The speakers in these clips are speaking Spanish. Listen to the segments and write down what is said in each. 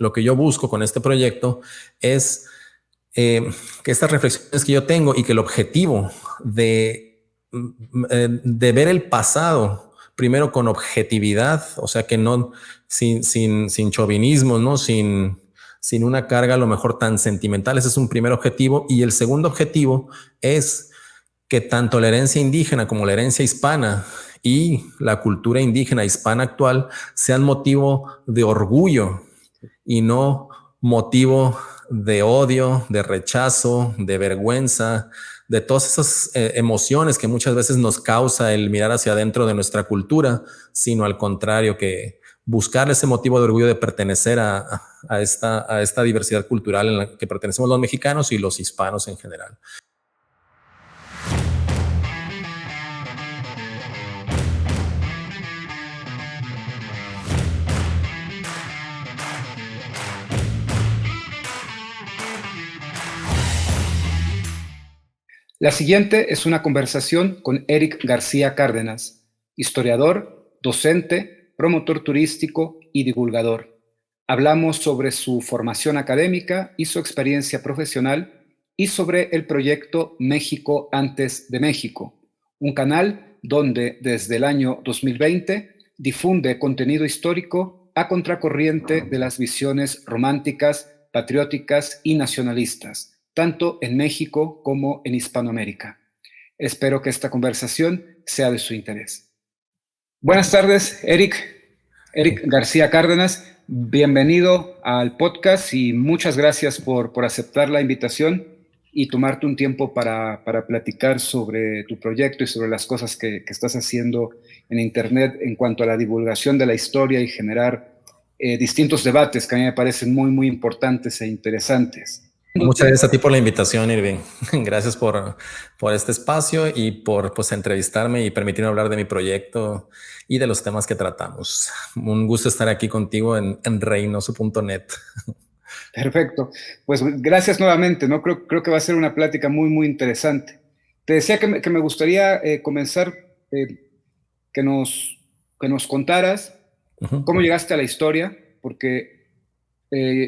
lo que yo busco con este proyecto es que estas reflexiones que yo tengo y que el objetivo de ver el pasado primero con objetividad, o sea que no sin chauvinismo, ¿no? Sin una carga a lo mejor tan sentimental. Ese es un primer objetivo. Y el segundo objetivo es que tanto la herencia indígena como la herencia hispana y la cultura indígena hispana actual sean motivo de orgullo y no motivo de odio, de rechazo, de vergüenza, de todas esas emociones que muchas veces nos causa el mirar hacia adentro de nuestra cultura, sino al contrario, que buscar ese motivo de orgullo de pertenecer a esta diversidad cultural en la que pertenecemos los mexicanos y los hispanos en general. La siguiente es una conversación con Eric García Cárdenas, historiador, docente, promotor turístico y divulgador. Hablamos sobre su formación académica y su experiencia profesional y sobre el proyecto México antes de México, un canal donde desde el año 2020 difunde contenido histórico a contracorriente de las visiones románticas, patrióticas y nacionalistas, tanto en México como en Hispanoamérica. Espero que esta conversación sea de su interés. Buenas tardes, Eric García Cárdenas. Bienvenido al podcast y muchas gracias por aceptar la invitación y tomarte un tiempo para platicar sobre tu proyecto y sobre las cosas que estás haciendo en Internet en cuanto a la divulgación de la historia y generar distintos debates que a mí me parecen muy, muy importantes e interesantes. Muchas gracias a ti por la invitación, Irving. Gracias por este espacio y por entrevistarme y permitirme hablar de mi proyecto y de los temas que tratamos. Un gusto estar aquí contigo en Reynoso.net. Perfecto. Pues gracias nuevamente, ¿no? Creo que va a ser una plática muy, muy interesante. Te decía que me gustaría comenzar que nos contaras cómo llegaste a la historia, porque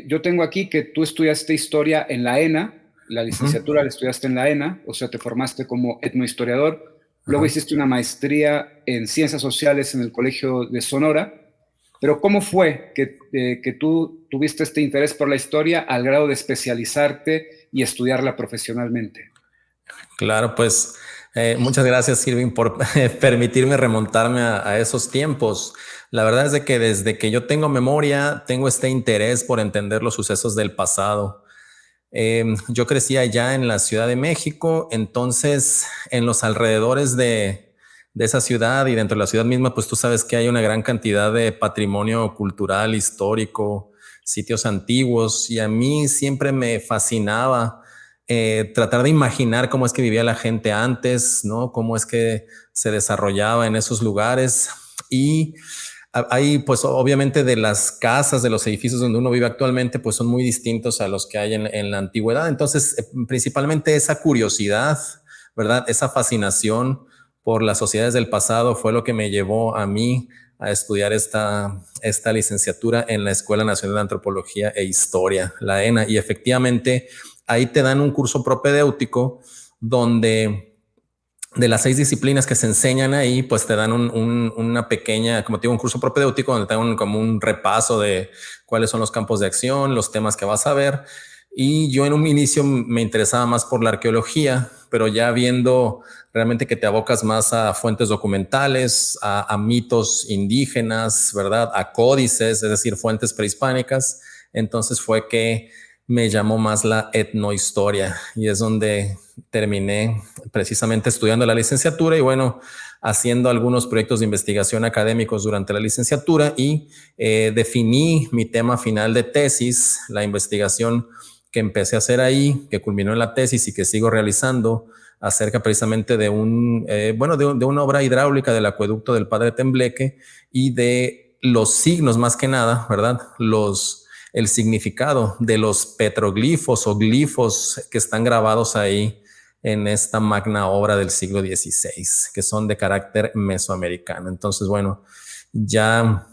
yo tengo aquí que tú estudiaste historia en la ENA, la licenciatura la estudiaste en la ENA, o sea, te formaste como etnohistoriador, luego hiciste una maestría en ciencias sociales en el Colegio de Sonora, pero ¿cómo fue que tú tuviste este interés por la historia al grado de especializarte y estudiarla profesionalmente? Claro, pues muchas gracias, Irving, por permitirme remontarme a esos tiempos. La verdad es de que desde que yo tengo memoria, tengo este interés por entender los sucesos del pasado. Yo crecí allá en la Ciudad de México, entonces en los alrededores de esa ciudad y dentro de la ciudad misma, pues tú sabes que hay una gran cantidad de patrimonio cultural, histórico, sitios antiguos, y a mí siempre me fascinaba tratar de imaginar cómo es que vivía la gente antes, ¿no? Cómo es que se desarrollaba en esos lugares. Y hay, pues obviamente de las casas, de los edificios donde uno vive actualmente, pues son muy distintos a los que hay en la antigüedad. Entonces, principalmente esa curiosidad, ¿verdad? Esa fascinación por las sociedades del pasado fue lo que me llevó a mí a estudiar esta licenciatura en la Escuela Nacional de Antropología e Historia, la ENA. Y efectivamente, ahí te dan un curso propedéutico donde de las 6 disciplinas que se enseñan ahí, pues te dan una pequeña, como te digo, un curso propedéutico donde te dan como un repaso de cuáles son los campos de acción, los temas que vas a ver. Y yo en un inicio me interesaba más por la arqueología, pero ya viendo realmente que te abocas más a fuentes documentales, a mitos indígenas, ¿verdad? A códices, es decir, fuentes prehispánicas. Entonces fue que me llamó más la etnohistoria y es donde terminé precisamente estudiando la licenciatura y bueno, haciendo algunos proyectos de investigación académicos durante la licenciatura y definí mi tema final de tesis, la investigación que empecé a hacer ahí, que culminó en la tesis y que sigo realizando acerca precisamente de de una obra hidráulica del acueducto del Padre Tembleque y de los signos más que nada, ¿verdad? El significado de los petroglifos o glifos que están grabados ahí en esta magna obra del siglo XVI, que son de carácter mesoamericano. Entonces, bueno, ya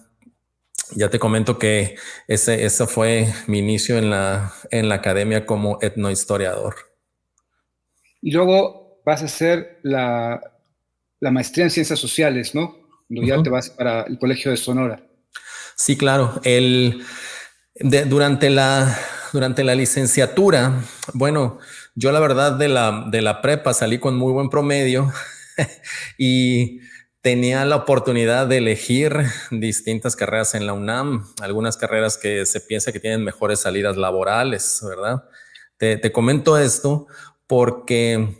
Ya te comento que ese fue mi inicio en la academia como etnohistoriador. Y luego vas a hacer la maestría en ciencias sociales, ¿no? Cuando ya te Ujú. vas para el Colegio de Sonora. Sí, claro. Durante la licenciatura, bueno, yo la verdad de la prepa salí con muy buen promedio y tenía la oportunidad de elegir distintas carreras en la UNAM, algunas carreras que se piensa que tienen mejores salidas laborales, ¿verdad? Te comento esto porque,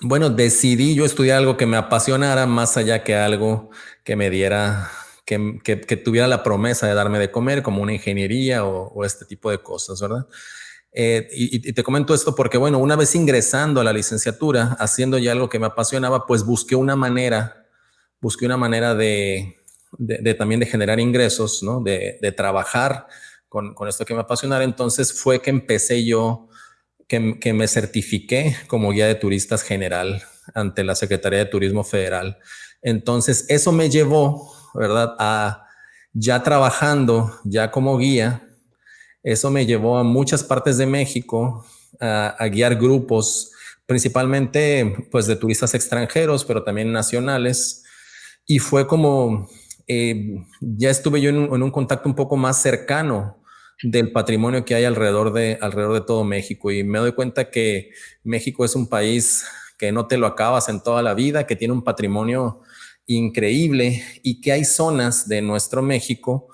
bueno, decidí yo estudiar algo que me apasionara más allá que algo que me diera, que tuviera la promesa de darme de comer, como una ingeniería o este tipo de cosas, ¿verdad? Y te comento esto porque, bueno, una vez ingresando a la licenciatura, haciendo ya algo que me apasionaba, pues busqué una manera de también de generar ingresos, ¿no? De trabajar con esto que me apasionara. Entonces fue que empecé yo, que me certifiqué como guía de turistas general ante la Secretaría de Turismo Federal. Entonces eso me llevó, ¿verdad? A ya trabajando, ya como guía, eso me llevó a muchas partes de México a guiar grupos, principalmente pues de turistas extranjeros, pero también nacionales. Y fue como, ya estuve yo en un contacto un poco más cercano del patrimonio que hay alrededor de todo México. Y me doy cuenta que México es un país que no te lo acabas en toda la vida, que tiene un patrimonio increíble y que hay zonas de nuestro México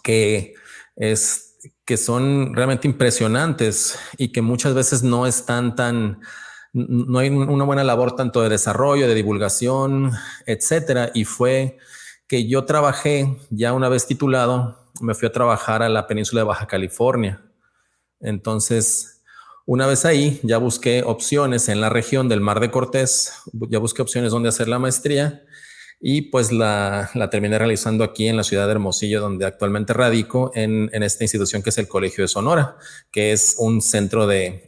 que es que son realmente impresionantes y que muchas veces no hay una buena labor tanto de desarrollo, de divulgación, etcétera. Y fue que yo trabajé, ya una vez titulado, me fui a trabajar a la península de Baja California. Entonces, una vez ahí, ya busqué opciones en la región del Mar de Cortés, ya busqué opciones donde hacer la maestría y pues la terminé realizando aquí en la ciudad de Hermosillo, donde actualmente radico en esta institución que es el Colegio de Sonora, que es un centro de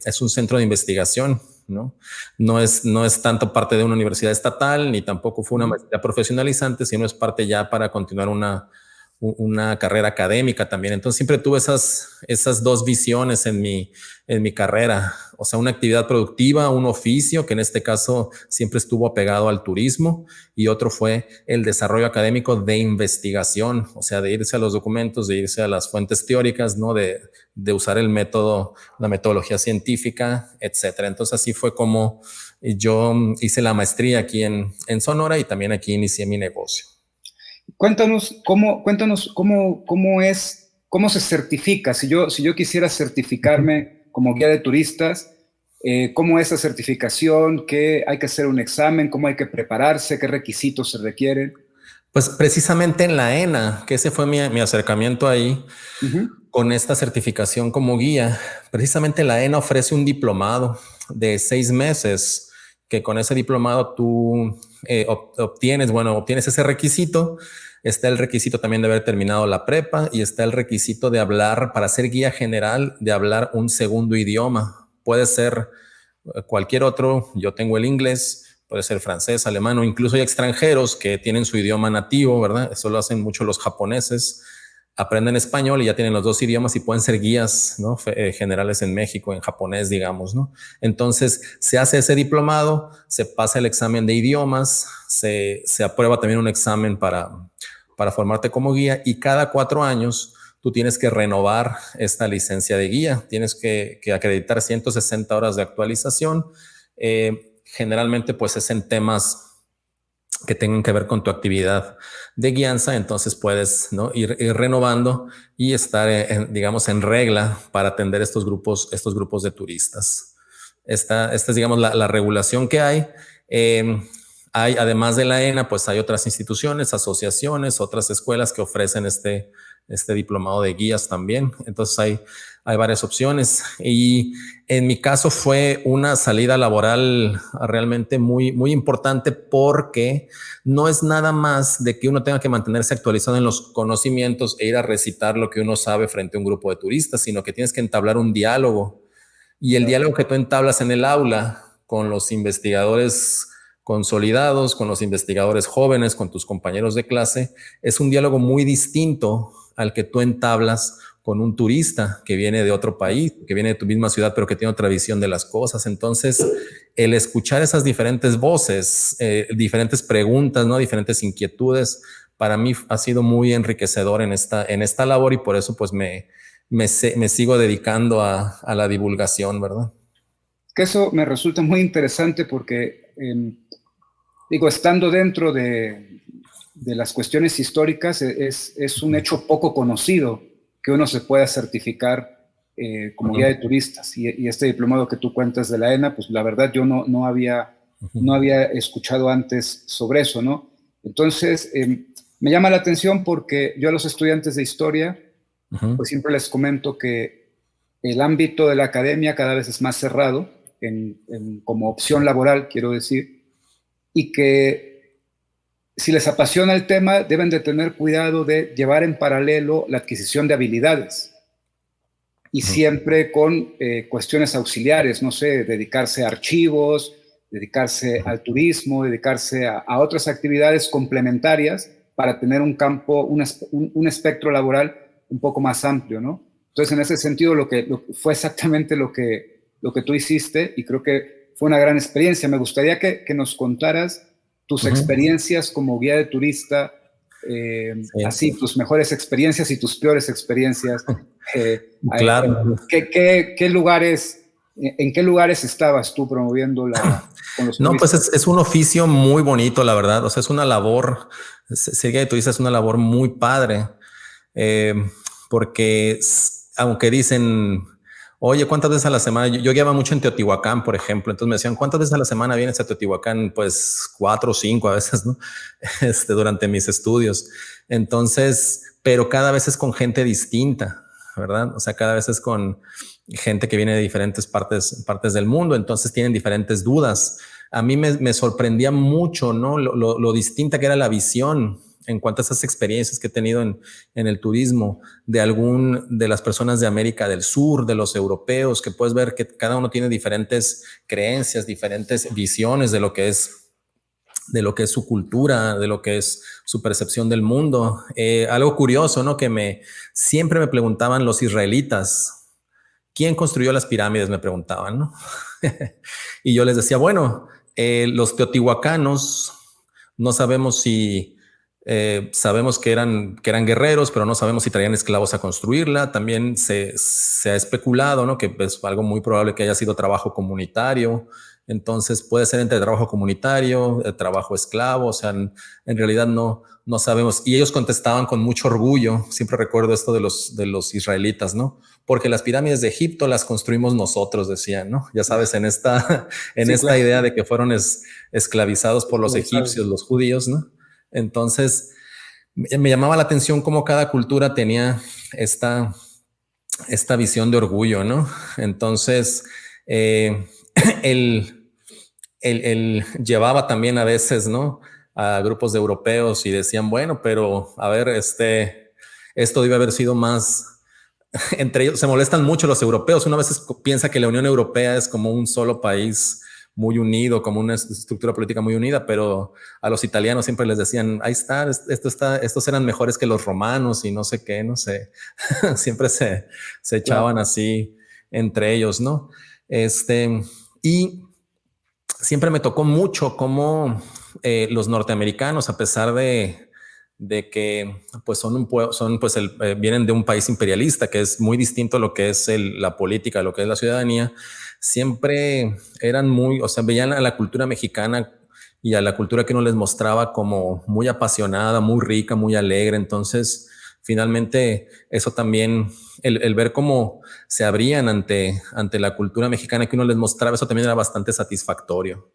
investigación, ¿no? No es tanto parte de una universidad estatal, ni tampoco fue una Ujú. maestría profesionalizante, sino es parte ya para continuar una carrera académica también. Entonces siempre tuve esas dos visiones en mi carrera, o sea, una actividad productiva, un oficio que en este caso siempre estuvo apegado al turismo, y otro fue el desarrollo académico de investigación, o sea, de irse a los documentos, de irse a las fuentes teóricas, ¿no? De usar el método, la metodología científica, etcétera. Entonces así fue como yo hice la maestría aquí en Sonora y también aquí inicié mi negocio. Cuéntanos cómo se certifica. Si yo quisiera certificarme como guía de turistas, ¿cómo es esa certificación? ¿Qué hay que hacer un examen? ¿Cómo hay que prepararse? ¿Qué requisitos se requieren? Pues precisamente en la ENA, que ese fue mi acercamiento ahí Ujú. con esta certificación como guía. Precisamente la ENA ofrece un diplomado de 6 meses, que con ese diplomado tú obtienes ese requisito. Está el requisito también de haber terminado la prepa y está el requisito de hablar, para ser guía general, de hablar un segundo idioma. Puede ser cualquier otro. Yo tengo el inglés, puede ser francés, alemán, o incluso hay extranjeros que tienen su idioma nativo, ¿verdad? Eso lo hacen mucho los japoneses. Aprenden español y ya tienen los dos idiomas y pueden ser guías, ¿no? Generales en México, en japonés, digamos, ¿no? Entonces se hace ese diplomado, se pasa el examen de idiomas, se aprueba también un examen para formarte como guía, y cada 4 años tú tienes que renovar esta licencia de guía, tienes que acreditar 160 horas de actualización. Generalmente pues es en temas que tengan que ver con tu actividad de guianza. Entonces puedes, ¿no? ir renovando y estar, digamos, en regla para atender estos grupos de turistas. Esta es, digamos, la regulación que hay. Eh, Además de la ENA, pues hay otras instituciones, asociaciones, otras escuelas que ofrecen este diplomado de guías también. Entonces hay varias opciones, y en mi caso fue una salida laboral realmente muy, muy importante, porque no es nada más de que uno tenga que mantenerse actualizado en los conocimientos e ir a recitar lo que uno sabe frente a un grupo de turistas, sino que tienes que entablar un diálogo, y el Claro. diálogo que tú entablas en el aula con los investigadores consolidados, con los investigadores jóvenes, con tus compañeros de clase, es un diálogo muy distinto al que tú entablas con un turista que viene de otro país, que viene de tu misma ciudad, pero que tiene otra visión de las cosas. Entonces, el escuchar esas diferentes voces, diferentes preguntas, ¿no? Diferentes inquietudes, para mí ha sido muy enriquecedor en esta labor, y por eso pues me sigo dedicando a la divulgación, ¿verdad? Que eso me resulta muy interesante porque, digo, estando dentro de las cuestiones históricas, es un hecho poco conocido que uno se pueda certificar como guía de turistas. Y este diplomado que tú cuentas de la ENA, pues la verdad yo no había escuchado antes sobre eso, ¿no? Entonces, me llama la atención porque yo a los estudiantes de historia, pues siempre les comento que el ámbito de la academia cada vez es más cerrado, como opción laboral, quiero decir, y que si les apasiona el tema, deben de tener cuidado de llevar en paralelo la adquisición de habilidades y siempre con cuestiones auxiliares, no sé, dedicarse a archivos, dedicarse al turismo, dedicarse a otras actividades complementarias para tener un campo, un espectro laboral un poco más amplio, ¿no? Entonces, en ese sentido, fue exactamente lo que tú hiciste, y creo que fue una gran experiencia. Me gustaría que nos contaras tus experiencias como guía de turista, así, tus mejores experiencias y tus peores experiencias. Claro. ¿En qué lugares estabas tú promoviendo con los turistas? No, pues es un oficio muy bonito, la verdad. O sea, es una labor, ser guía de turista es una labor muy padre, porque aunque dicen, oye, ¿cuántas veces a la semana? Yo guiaba mucho en Teotihuacán, por ejemplo. Entonces me decían, ¿cuántas veces a la semana vienes a Teotihuacán? Pues 4 o 5 a veces, ¿no? Durante mis estudios. Entonces, pero cada vez es con gente distinta, ¿verdad? O sea, cada vez es con gente que viene de diferentes partes del mundo. Entonces tienen diferentes dudas. A mí me sorprendía mucho, ¿no? Lo distinta que era la visión en cuanto a esas experiencias que he tenido en el turismo de las personas de América del Sur, de los europeos, que puedes ver que cada uno tiene diferentes creencias, diferentes visiones de lo que es su cultura, de lo que es su percepción del mundo. Algo curioso, ¿no? Que siempre me preguntaban los israelitas, ¿quién construyó las pirámides? Me preguntaban, ¿no? Y yo les decía, bueno, los teotihuacanos, no sabemos si sabemos que eran guerreros, pero no sabemos si traían esclavos a construirla. También se ha especulado, ¿no? Que es algo muy probable que haya sido trabajo comunitario. Entonces puede ser entre trabajo comunitario, trabajo esclavo. O sea, en realidad no sabemos. Y ellos contestaban con mucho orgullo. Siempre recuerdo esto de los israelitas, ¿no? Porque las pirámides de Egipto las construimos nosotros, decían, ¿no? Ya sabes, en esta claro, idea de que fueron esclavizados por los egipcios, los judíos, ¿no? Entonces, me llamaba la atención cómo cada cultura tenía esta visión de orgullo, ¿no? Entonces, él llevaba también a veces, ¿no? A grupos de europeos y decían, bueno, pero a ver, esto debe haber sido más. Entre ellos se molestan mucho los europeos. Uno a veces piensa que la Unión Europea es como un solo país muy unido, como una estructura política muy unida, pero a los italianos siempre les decían, ahí está, estos eran mejores que los romanos y no sé qué, no sé. Siempre se echaban así entre ellos, ¿no? Y siempre me tocó mucho cómo los norteamericanos, a pesar de que pues vienen de un país imperialista que es muy distinto a lo que es la política, a lo que es la ciudadanía, siempre eran veían a la cultura mexicana y a la cultura que uno les mostraba como muy apasionada, muy rica, muy alegre. Entonces, finalmente, eso también, el ver cómo se abrían ante la cultura mexicana que uno les mostraba, eso también era bastante satisfactorio.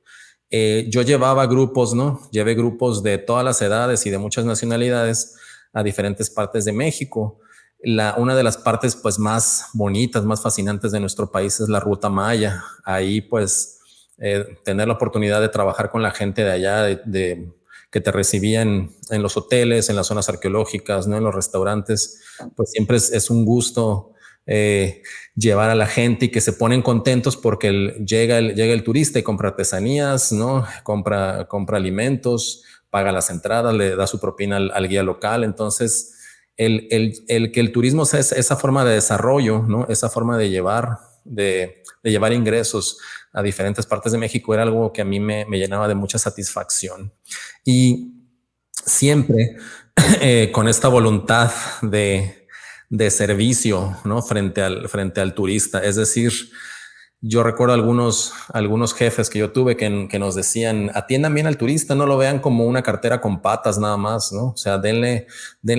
Yo llevaba grupos, ¿no? Llevé grupos de todas las edades y de muchas nacionalidades a diferentes partes de México. Una de las partes pues más bonitas, más fascinantes de nuestro país es la Ruta Maya. Ahí pues tener la oportunidad de trabajar con la gente de allá, que te recibían en los hoteles, en las zonas arqueológicas, ¿no? En los restaurantes, pues siempre es un gusto llevar a la gente y que se ponen contentos porque llega el turista y compra artesanías, ¿no? Compra alimentos, paga las entradas, le da su propina al guía local. Entonces, el que el turismo sea esa forma de desarrollo, ¿no? Esa forma de llevar ingresos a diferentes partes de México era algo que a mí me llenaba de mucha satisfacción. Y siempre con esta voluntad de servicio, ¿no? Frente al turista. Es decir, yo recuerdo algunos jefes que yo tuve que nos decían, atiendan bien al turista, no lo vean como una cartera con patas nada más, ¿no? O sea, denle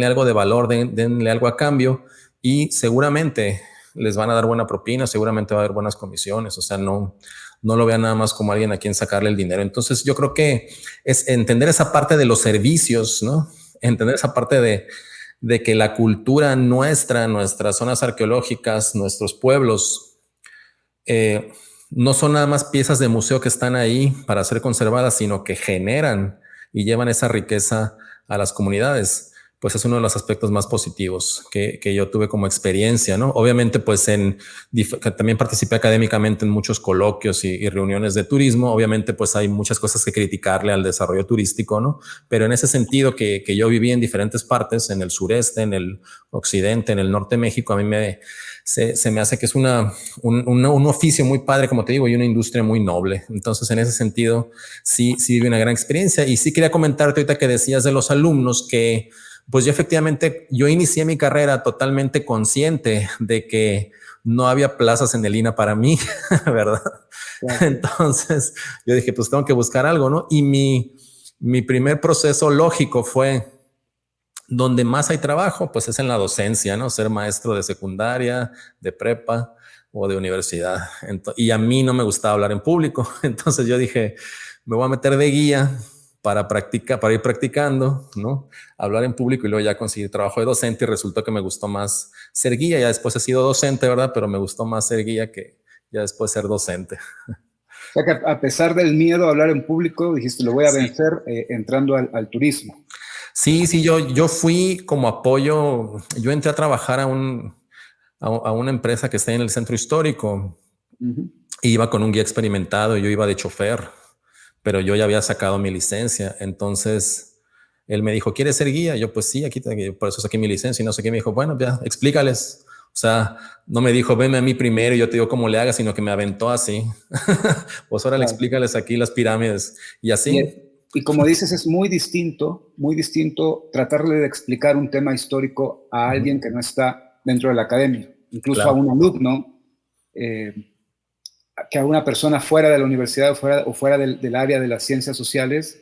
algo de valor, denle algo a cambio y seguramente les van a dar buena propina, seguramente va a haber buenas comisiones, o sea, no lo vean nada más como alguien a quien sacarle el dinero. Entonces yo creo que es entender esa parte de los servicios, ¿no? Entender esa parte de que la cultura nuestra, nuestras zonas arqueológicas, nuestros pueblos, no son nada más piezas de museo que están ahí para ser conservadas, sino que generan y llevan esa riqueza a las comunidades. Pues es uno de los aspectos más positivos que yo tuve como experiencia, ¿no? Obviamente, pues también participé académicamente en muchos coloquios y reuniones de turismo. Obviamente, pues hay muchas cosas que criticarle al desarrollo turístico, ¿no? Pero en ese sentido que yo viví en diferentes partes, en el sureste, en el occidente, en el norte de México, a mí se me hace que es un oficio muy padre, como te digo, y una industria muy noble. Entonces, en ese sentido, sí viví una gran experiencia. Y sí quería comentarte ahorita que decías de los alumnos que, pues yo inicié mi carrera totalmente consciente de que no había plazas en el INA para mí, ¿verdad? Claro. Entonces, yo dije, pues tengo que buscar algo, ¿no? Y mi primer proceso lógico fue, donde más hay trabajo, pues es en la docencia, ¿no? Ser maestro de secundaria, de prepa o de universidad. Y a mí no me gustaba hablar en público. Entonces yo dije, me voy a meter de guía para ir practicando, ¿no? Hablar en público y luego ya conseguir trabajo de docente, y resultó que me gustó más ser guía. Ya después he sido docente, ¿verdad? Pero me gustó más ser guía que ya después ser docente. O sea que a pesar del miedo a hablar en público, dijiste, lo voy a vencer entrando al turismo. Sí, yo fui como apoyo. Yo entré a trabajar a una empresa que está en el centro histórico. E iba con un guía experimentado, yo iba de chofer, pero yo ya había sacado mi licencia. Entonces él me dijo, ¿quieres ser guía? Yo, pues sí, por eso saqué mi licencia y no sé qué. Me dijo, bueno, ya explícales. O sea, no me dijo, venme a mí primero y yo te digo cómo le hagas, sino que me aventó así. Pues ahora le explícales aquí las pirámides y así. Y como dices, es muy distinto tratarle de explicar un tema histórico a alguien que no está dentro de la academia, incluso a un alumno, que a una persona fuera de la universidad o fuera del área de las ciencias sociales.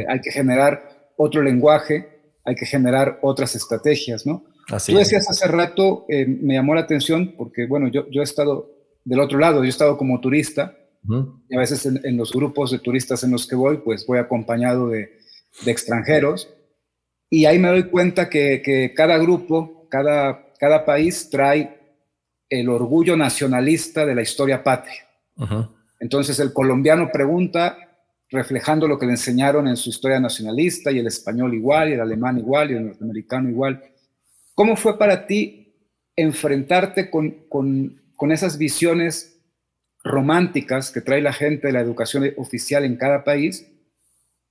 Hay que generar otro lenguaje, hay que generar otras estrategias, ¿no? Así Tú decías hace rato, me llamó la atención porque, bueno, yo he estado del otro lado, yo he estado como turista. Y a veces en los grupos de turistas en los que voy, pues voy acompañado de extranjeros. Y ahí me doy cuenta que cada grupo, cada país trae el orgullo nacionalista de la historia patria. Entonces el colombiano pregunta, reflejando lo que le enseñaron en su historia nacionalista, y el español igual, y el alemán igual, y el norteamericano igual. ¿Cómo fue para ti enfrentarte con esas visiones románticas que trae la gente de la educación oficial en cada país,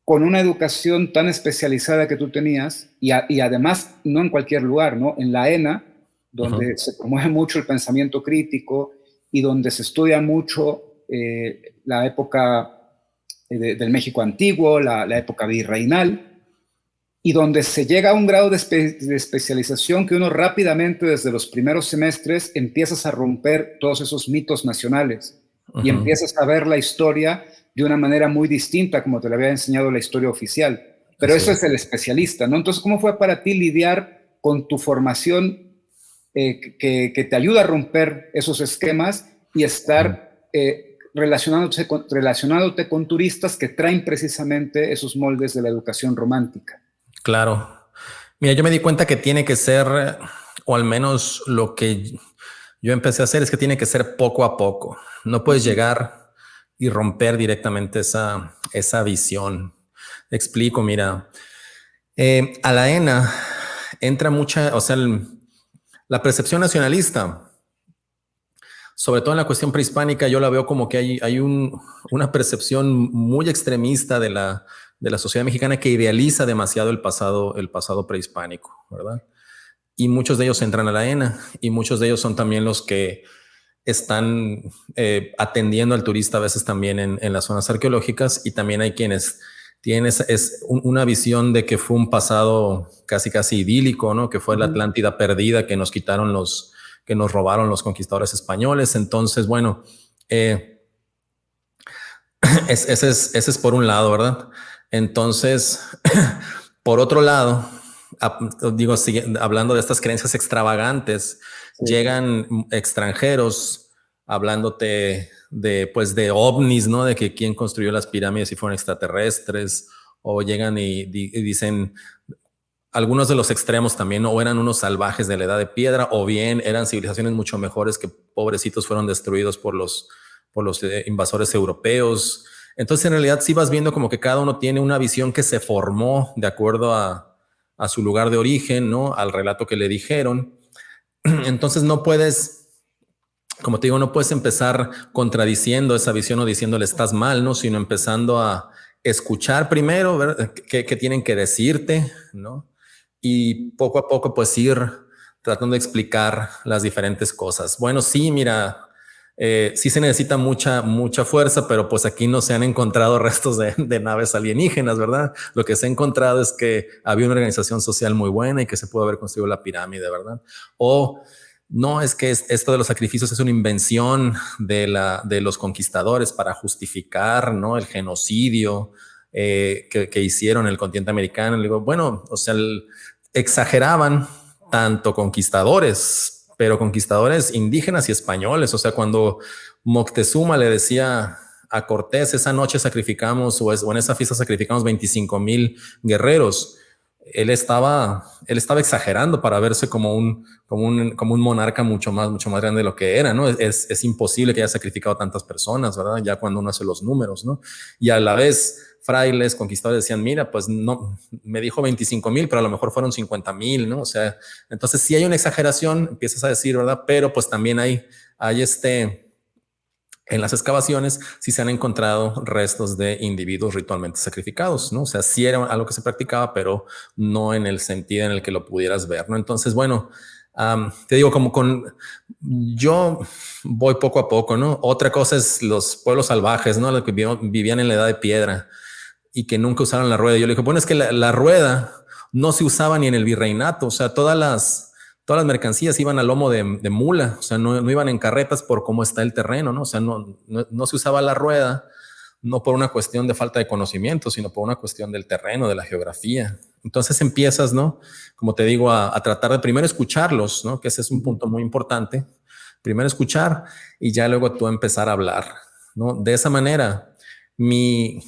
con una educación tan especializada que tú tenías, y además no en cualquier lugar, ¿no? En la ENA, donde se promueve mucho el pensamiento crítico y donde se estudia mucho la época del México antiguo, la época virreinal, y donde se llega a un grado de especialización que uno rápidamente, desde los primeros semestres, empiezas a romper todos esos mitos nacionales y empiezas a ver la historia de una manera muy distinta, como te lo había enseñado la historia oficial. Pero eso es el especialista, ¿no? Entonces, ¿cómo fue para ti lidiar con tu formación que te ayuda a romper esos esquemas y estar relacionándote con turistas que traen precisamente esos moldes de la educación romántica? Claro. Mira, yo me di cuenta que tiene que ser, o al menos lo que yo empecé a hacer es que tiene que ser poco a poco. No puedes llegar y romper directamente esa visión. Explico, mira, a la ENA entra mucha, o sea, la percepción nacionalista sobre todo en la cuestión prehispánica, yo la veo como que hay una percepción muy extremista de la sociedad mexicana que idealiza demasiado el pasado prehispánico, ¿verdad? Y muchos de ellos entran a la ENA y muchos de ellos son también los que están atendiendo al turista a veces también en las zonas arqueológicas, y también hay quienes tienen una visión de que fue un pasado casi idílico, ¿no? Que fue la Atlántida perdida que nos quitaron que nos robaron los conquistadores españoles. Entonces, bueno, ese es por un lado, ¿verdad? Entonces, por otro lado, digo, hablando de estas creencias extravagantes, sí, llegan extranjeros hablándote pues de ovnis, ¿no? De que quién construyó las pirámides si fueron extraterrestres, o llegan y dicen algunos de los extremos también, o eran unos salvajes de la edad de piedra, o bien eran civilizaciones mucho mejores que pobrecitos fueron destruidos por los invasores europeos. Entonces, en realidad, sí vas viendo como que cada uno tiene una visión que se formó de acuerdo a su lugar de origen, ¿no? Al relato que le dijeron. Entonces, no puedes, como te digo, no puedes empezar contradiciendo esa visión o diciéndole estás mal, ¿no? Sino empezando a escuchar primero, ver qué tienen que decirte, ¿no? Y poco a poco, pues ir tratando de explicar las diferentes cosas. Bueno, sí, mira, sí se necesita mucha fuerza, pero pues aquí no se han encontrado restos de naves alienígenas, ¿verdad? Lo que se ha encontrado es que había una organización social muy buena y que se pudo haber construido la pirámide, ¿verdad? O no, es que esto de los sacrificios es una invención de los conquistadores para justificar, ¿no? El genocidio que hicieron en el continente americano. Le digo, bueno, o sea, exageraban tanto conquistadores, pero conquistadores indígenas y españoles. O sea, cuando Moctezuma le decía a Cortés, esa noche sacrificamos, o en esa fiesta sacrificamos 25,000 guerreros, él estaba exagerando para verse como un monarca mucho más grande de lo que era, ¿no? Es imposible que haya sacrificado tantas personas, ¿verdad? Ya cuando uno hace los números, ¿no? Y a la vez, frailes, conquistadores decían, mira, pues no, me dijo 25,000, pero a lo mejor fueron 50,000, ¿no? O sea, entonces sí hay una exageración, empiezas a decir, ¿verdad? Pero pues también hay en las excavaciones sí se han encontrado restos de individuos ritualmente sacrificados, ¿no? O sea, sí era algo que se practicaba, pero no en el sentido en el que lo pudieras ver, ¿no? Entonces, bueno, te digo, yo voy poco a poco, ¿no? Otra cosa es los pueblos salvajes, ¿no? Los que vivían en la edad de piedra y que nunca usaron la rueda. Yo le dije, bueno, es que la rueda no se usaba ni en el virreinato, o sea, todas las mercancías iban a lomo de mula, o sea, no iban en carretas por cómo está el terreno, ¿no? O sea, no se usaba la rueda, no por una cuestión de falta de conocimiento, sino por una cuestión del terreno, de la geografía. Entonces empiezas, ¿no? Como te digo, a tratar de primero escucharlos, ¿no? Que ese es un punto muy importante. Primero escuchar y ya luego tú empezar a hablar, ¿no? De esa manera, digamos,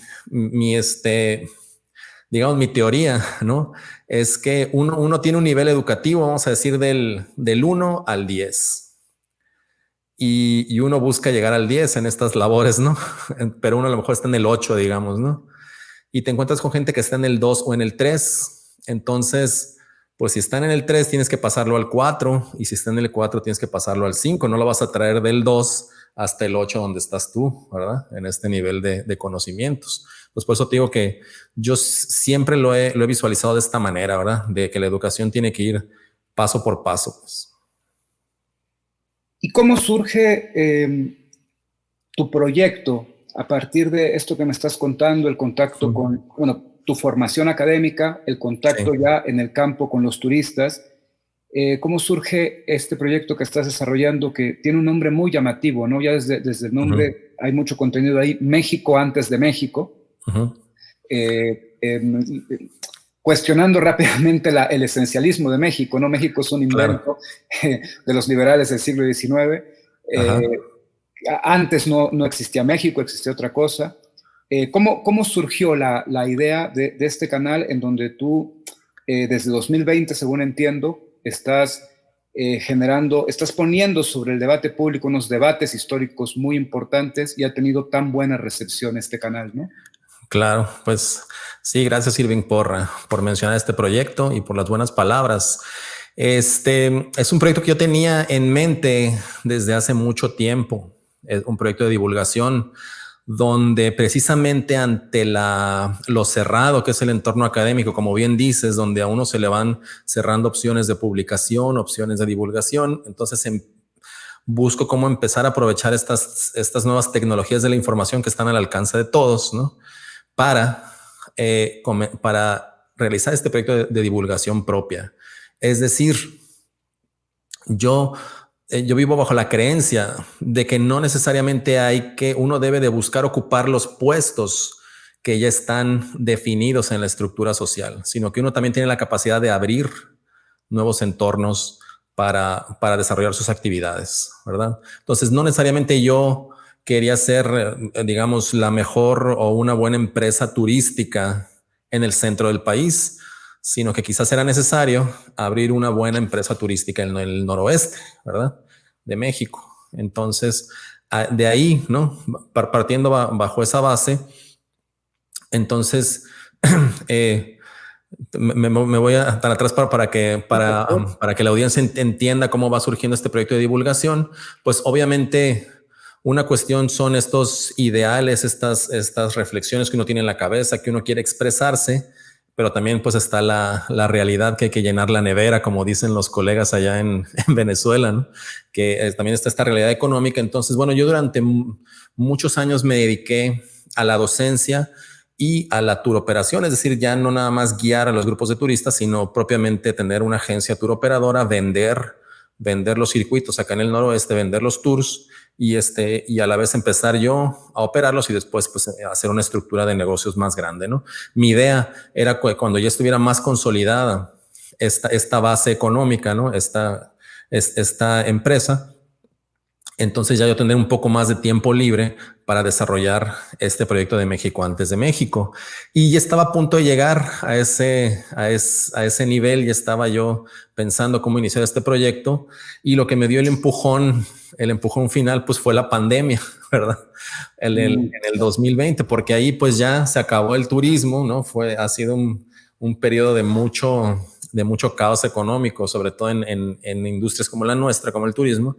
mi teoría, ¿no? Es que uno tiene un nivel educativo, vamos a decir, del 1 al 10. Y uno busca llegar al 10 en estas labores, ¿no? Pero uno a lo mejor está en el 8, digamos, ¿no? Y te encuentras con gente que está en el 2 o en el 3. Entonces, pues si están en el 3, tienes que pasarlo al 4. Y si está en el 4, tienes que pasarlo al 5. No lo vas a traer del 2 hasta el 8 donde estás tú, ¿verdad? En este nivel de conocimientos. Pues por eso te digo que yo siempre lo he visualizado de esta manera, ¿verdad? De que la educación tiene que ir paso por paso, pues. ¿Y cómo surge tu proyecto a partir de esto que me estás contando, el contacto con, bueno, tu formación académica, el contacto ya en el campo con los turistas? ¿Cómo surge este proyecto que estás desarrollando que tiene un nombre muy llamativo, ¿no? Ya desde el nombre hay mucho contenido ahí, México antes de México. Cuestionando rápidamente el esencialismo de México, ¿no? México es un invento de los liberales del siglo XIX. Antes no existía México, existía otra cosa. ¿Cómo surgió la idea de este canal en donde tú, desde 2020, según entiendo, estás poniendo sobre el debate público unos debates históricos muy importantes y ha tenido tan buena recepción este canal, ¿no? Claro, pues sí, gracias Irving por mencionar este proyecto y por las buenas palabras. Es un proyecto que yo tenía en mente desde hace mucho tiempo. Es un proyecto de divulgación donde precisamente ante lo cerrado que es el entorno académico, como bien dices, donde a uno se le van cerrando opciones de publicación, opciones de divulgación, entonces busco cómo empezar a aprovechar estas nuevas tecnologías de la información que están al alcance de todos, ¿no? Para, para realizar este proyecto de divulgación propia. Es decir, yo vivo bajo la creencia de que no necesariamente uno debe de buscar ocupar los puestos que ya están definidos en la estructura social, sino que uno también tiene la capacidad de abrir nuevos entornos para desarrollar sus actividades, ¿verdad? Entonces, no necesariamente yo quería ser, digamos, la mejor o una buena empresa turística en el centro del país, sino que quizás era necesario abrir una buena empresa turística en el noroeste, ¿verdad? De México. Entonces, de ahí, ¿no? Partiendo bajo esa base, entonces, me voy a tan atrás para que la audiencia entienda cómo va surgiendo este proyecto de divulgación. Pues obviamente una cuestión son estos ideales, estas reflexiones que uno tiene en la cabeza, que uno quiere expresarse, pero también pues está la realidad que hay que llenar la nevera, como dicen los colegas allá en Venezuela, ¿no? Que también está esta realidad económica. Entonces, bueno, yo durante muchos años me dediqué a la docencia y a la turoperación, es decir, ya no nada más guiar a los grupos de turistas, sino propiamente tener una agencia turoperadora, vender los circuitos acá en el noroeste, vender los tours y a la vez empezar yo a operarlos y después pues hacer una estructura de negocios más grande, ¿no? Mi idea era que cuando ya estuviera más consolidada esta base económica, ¿no? Esta empresa, entonces ya yo tendré un poco más de tiempo libre para desarrollar este proyecto de México antes de México. Y ya estaba a punto de llegar a ese nivel, ya estaba yo pensando cómo iniciar este proyecto y lo que me dio el empujón final, pues fue la pandemia, ¿verdad? En el 2020, porque ahí pues ya se acabó el turismo, ¿no? Ha sido un periodo de mucho caos económico, sobre todo en industrias como la nuestra, como el turismo.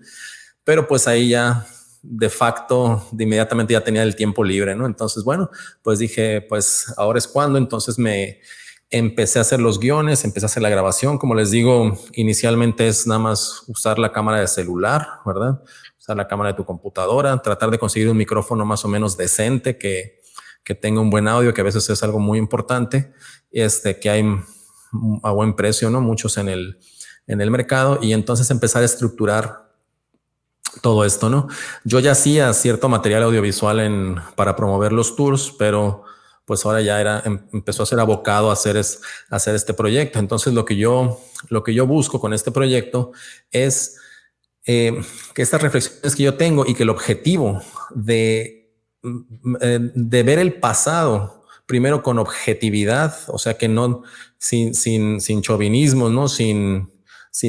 Pero pues ahí ya de facto, de inmediatamente ya tenía el tiempo libre, ¿no? Entonces, bueno, pues dije, pues ahora es cuando. Entonces me empecé a hacer los guiones, empecé a hacer la grabación. Como les digo, inicialmente es nada más usar la cámara de celular, ¿verdad? Usar la cámara de tu computadora, tratar de conseguir un micrófono más o menos decente que tenga un buen audio, que a veces es algo muy importante, que hay a buen precio, ¿no? Muchos en el mercado, y entonces empezar a estructurar todo esto, ¿no? Yo ya hacía cierto material audiovisual para promover los tours, pero pues ahora ya empezó a ser abocado a hacer este proyecto. Entonces lo que yo busco con este proyecto es que estas reflexiones que yo tengo y que el objetivo de ver el pasado primero con objetividad, o sea, que no sin chauvinismo, ¿no? Sin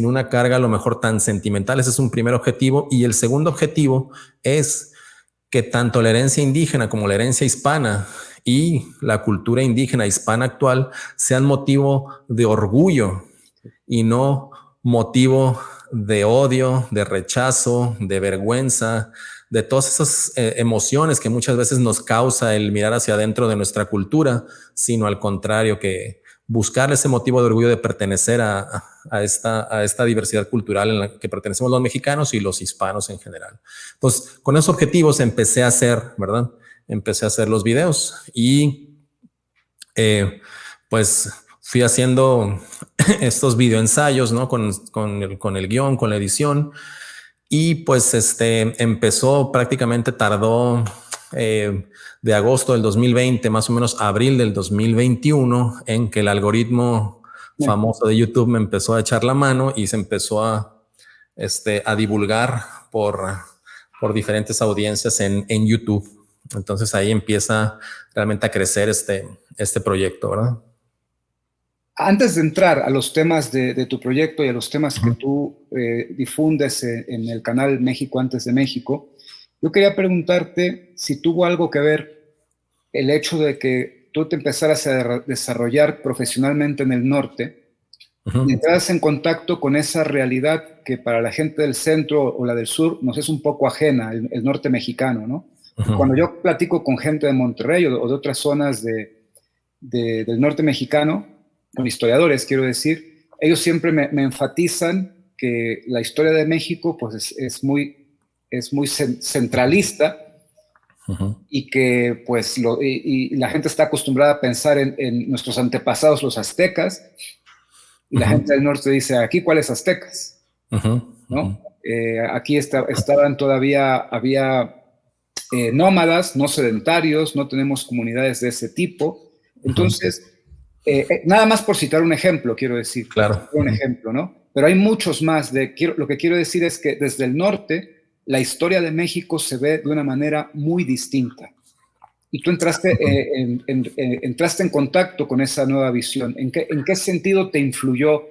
una carga a lo mejor tan sentimental. Ese es un primer objetivo. Y el segundo objetivo es que tanto la herencia indígena como la herencia hispana y la cultura indígena hispana actual sean motivo de orgullo y no motivo de odio, de rechazo, de vergüenza, de todas esas emociones que muchas veces nos causa el mirar hacia adentro de nuestra cultura, sino al contrario, que buscar ese motivo de orgullo de pertenecer a esta diversidad cultural en la que pertenecemos los mexicanos y los hispanos en general. Entonces, con esos objetivos empecé a hacer, ¿verdad? Empecé a hacer los videos y pues fui haciendo estos videoensayos, ¿no? Con el guión, con la edición. Y pues tardó de agosto del 2020, más o menos abril del 2021, en que el algoritmo famoso de YouTube me empezó a echar la mano y se empezó a divulgar por diferentes audiencias en YouTube. Entonces ahí empieza realmente a crecer este proyecto, ¿verdad? Antes de entrar a los temas de tu proyecto y a los temas que tú difundes en el canal México antes de México, yo quería preguntarte si tuvo algo que ver el hecho de que tú te empezaras a desarrollar profesionalmente en el norte y entras en contacto con esa realidad que para la gente del centro o la del sur nos es un poco ajena, el norte mexicano, ¿no? Y cuando yo platico con gente de Monterrey o de otras zonas del norte mexicano, con historiadores, quiero decir, ellos siempre me enfatizan que la historia de México pues es muy centralista, y que pues y la gente está acostumbrada a pensar en nuestros antepasados, los aztecas, y la gente del norte dice, ¿aquí cuáles aztecas? ¿No? Aquí estaban todavía, había nómadas, no sedentarios, no tenemos comunidades de ese tipo. Entonces, nada más por citar un ejemplo, quiero decir. Claro. Un ejemplo, ¿no? Pero hay muchos más. Lo que quiero decir es que desde el norte, la historia de México se ve de una manera muy distinta. Y tú entraste en contacto con esa nueva visión. ¿En qué sentido te influyó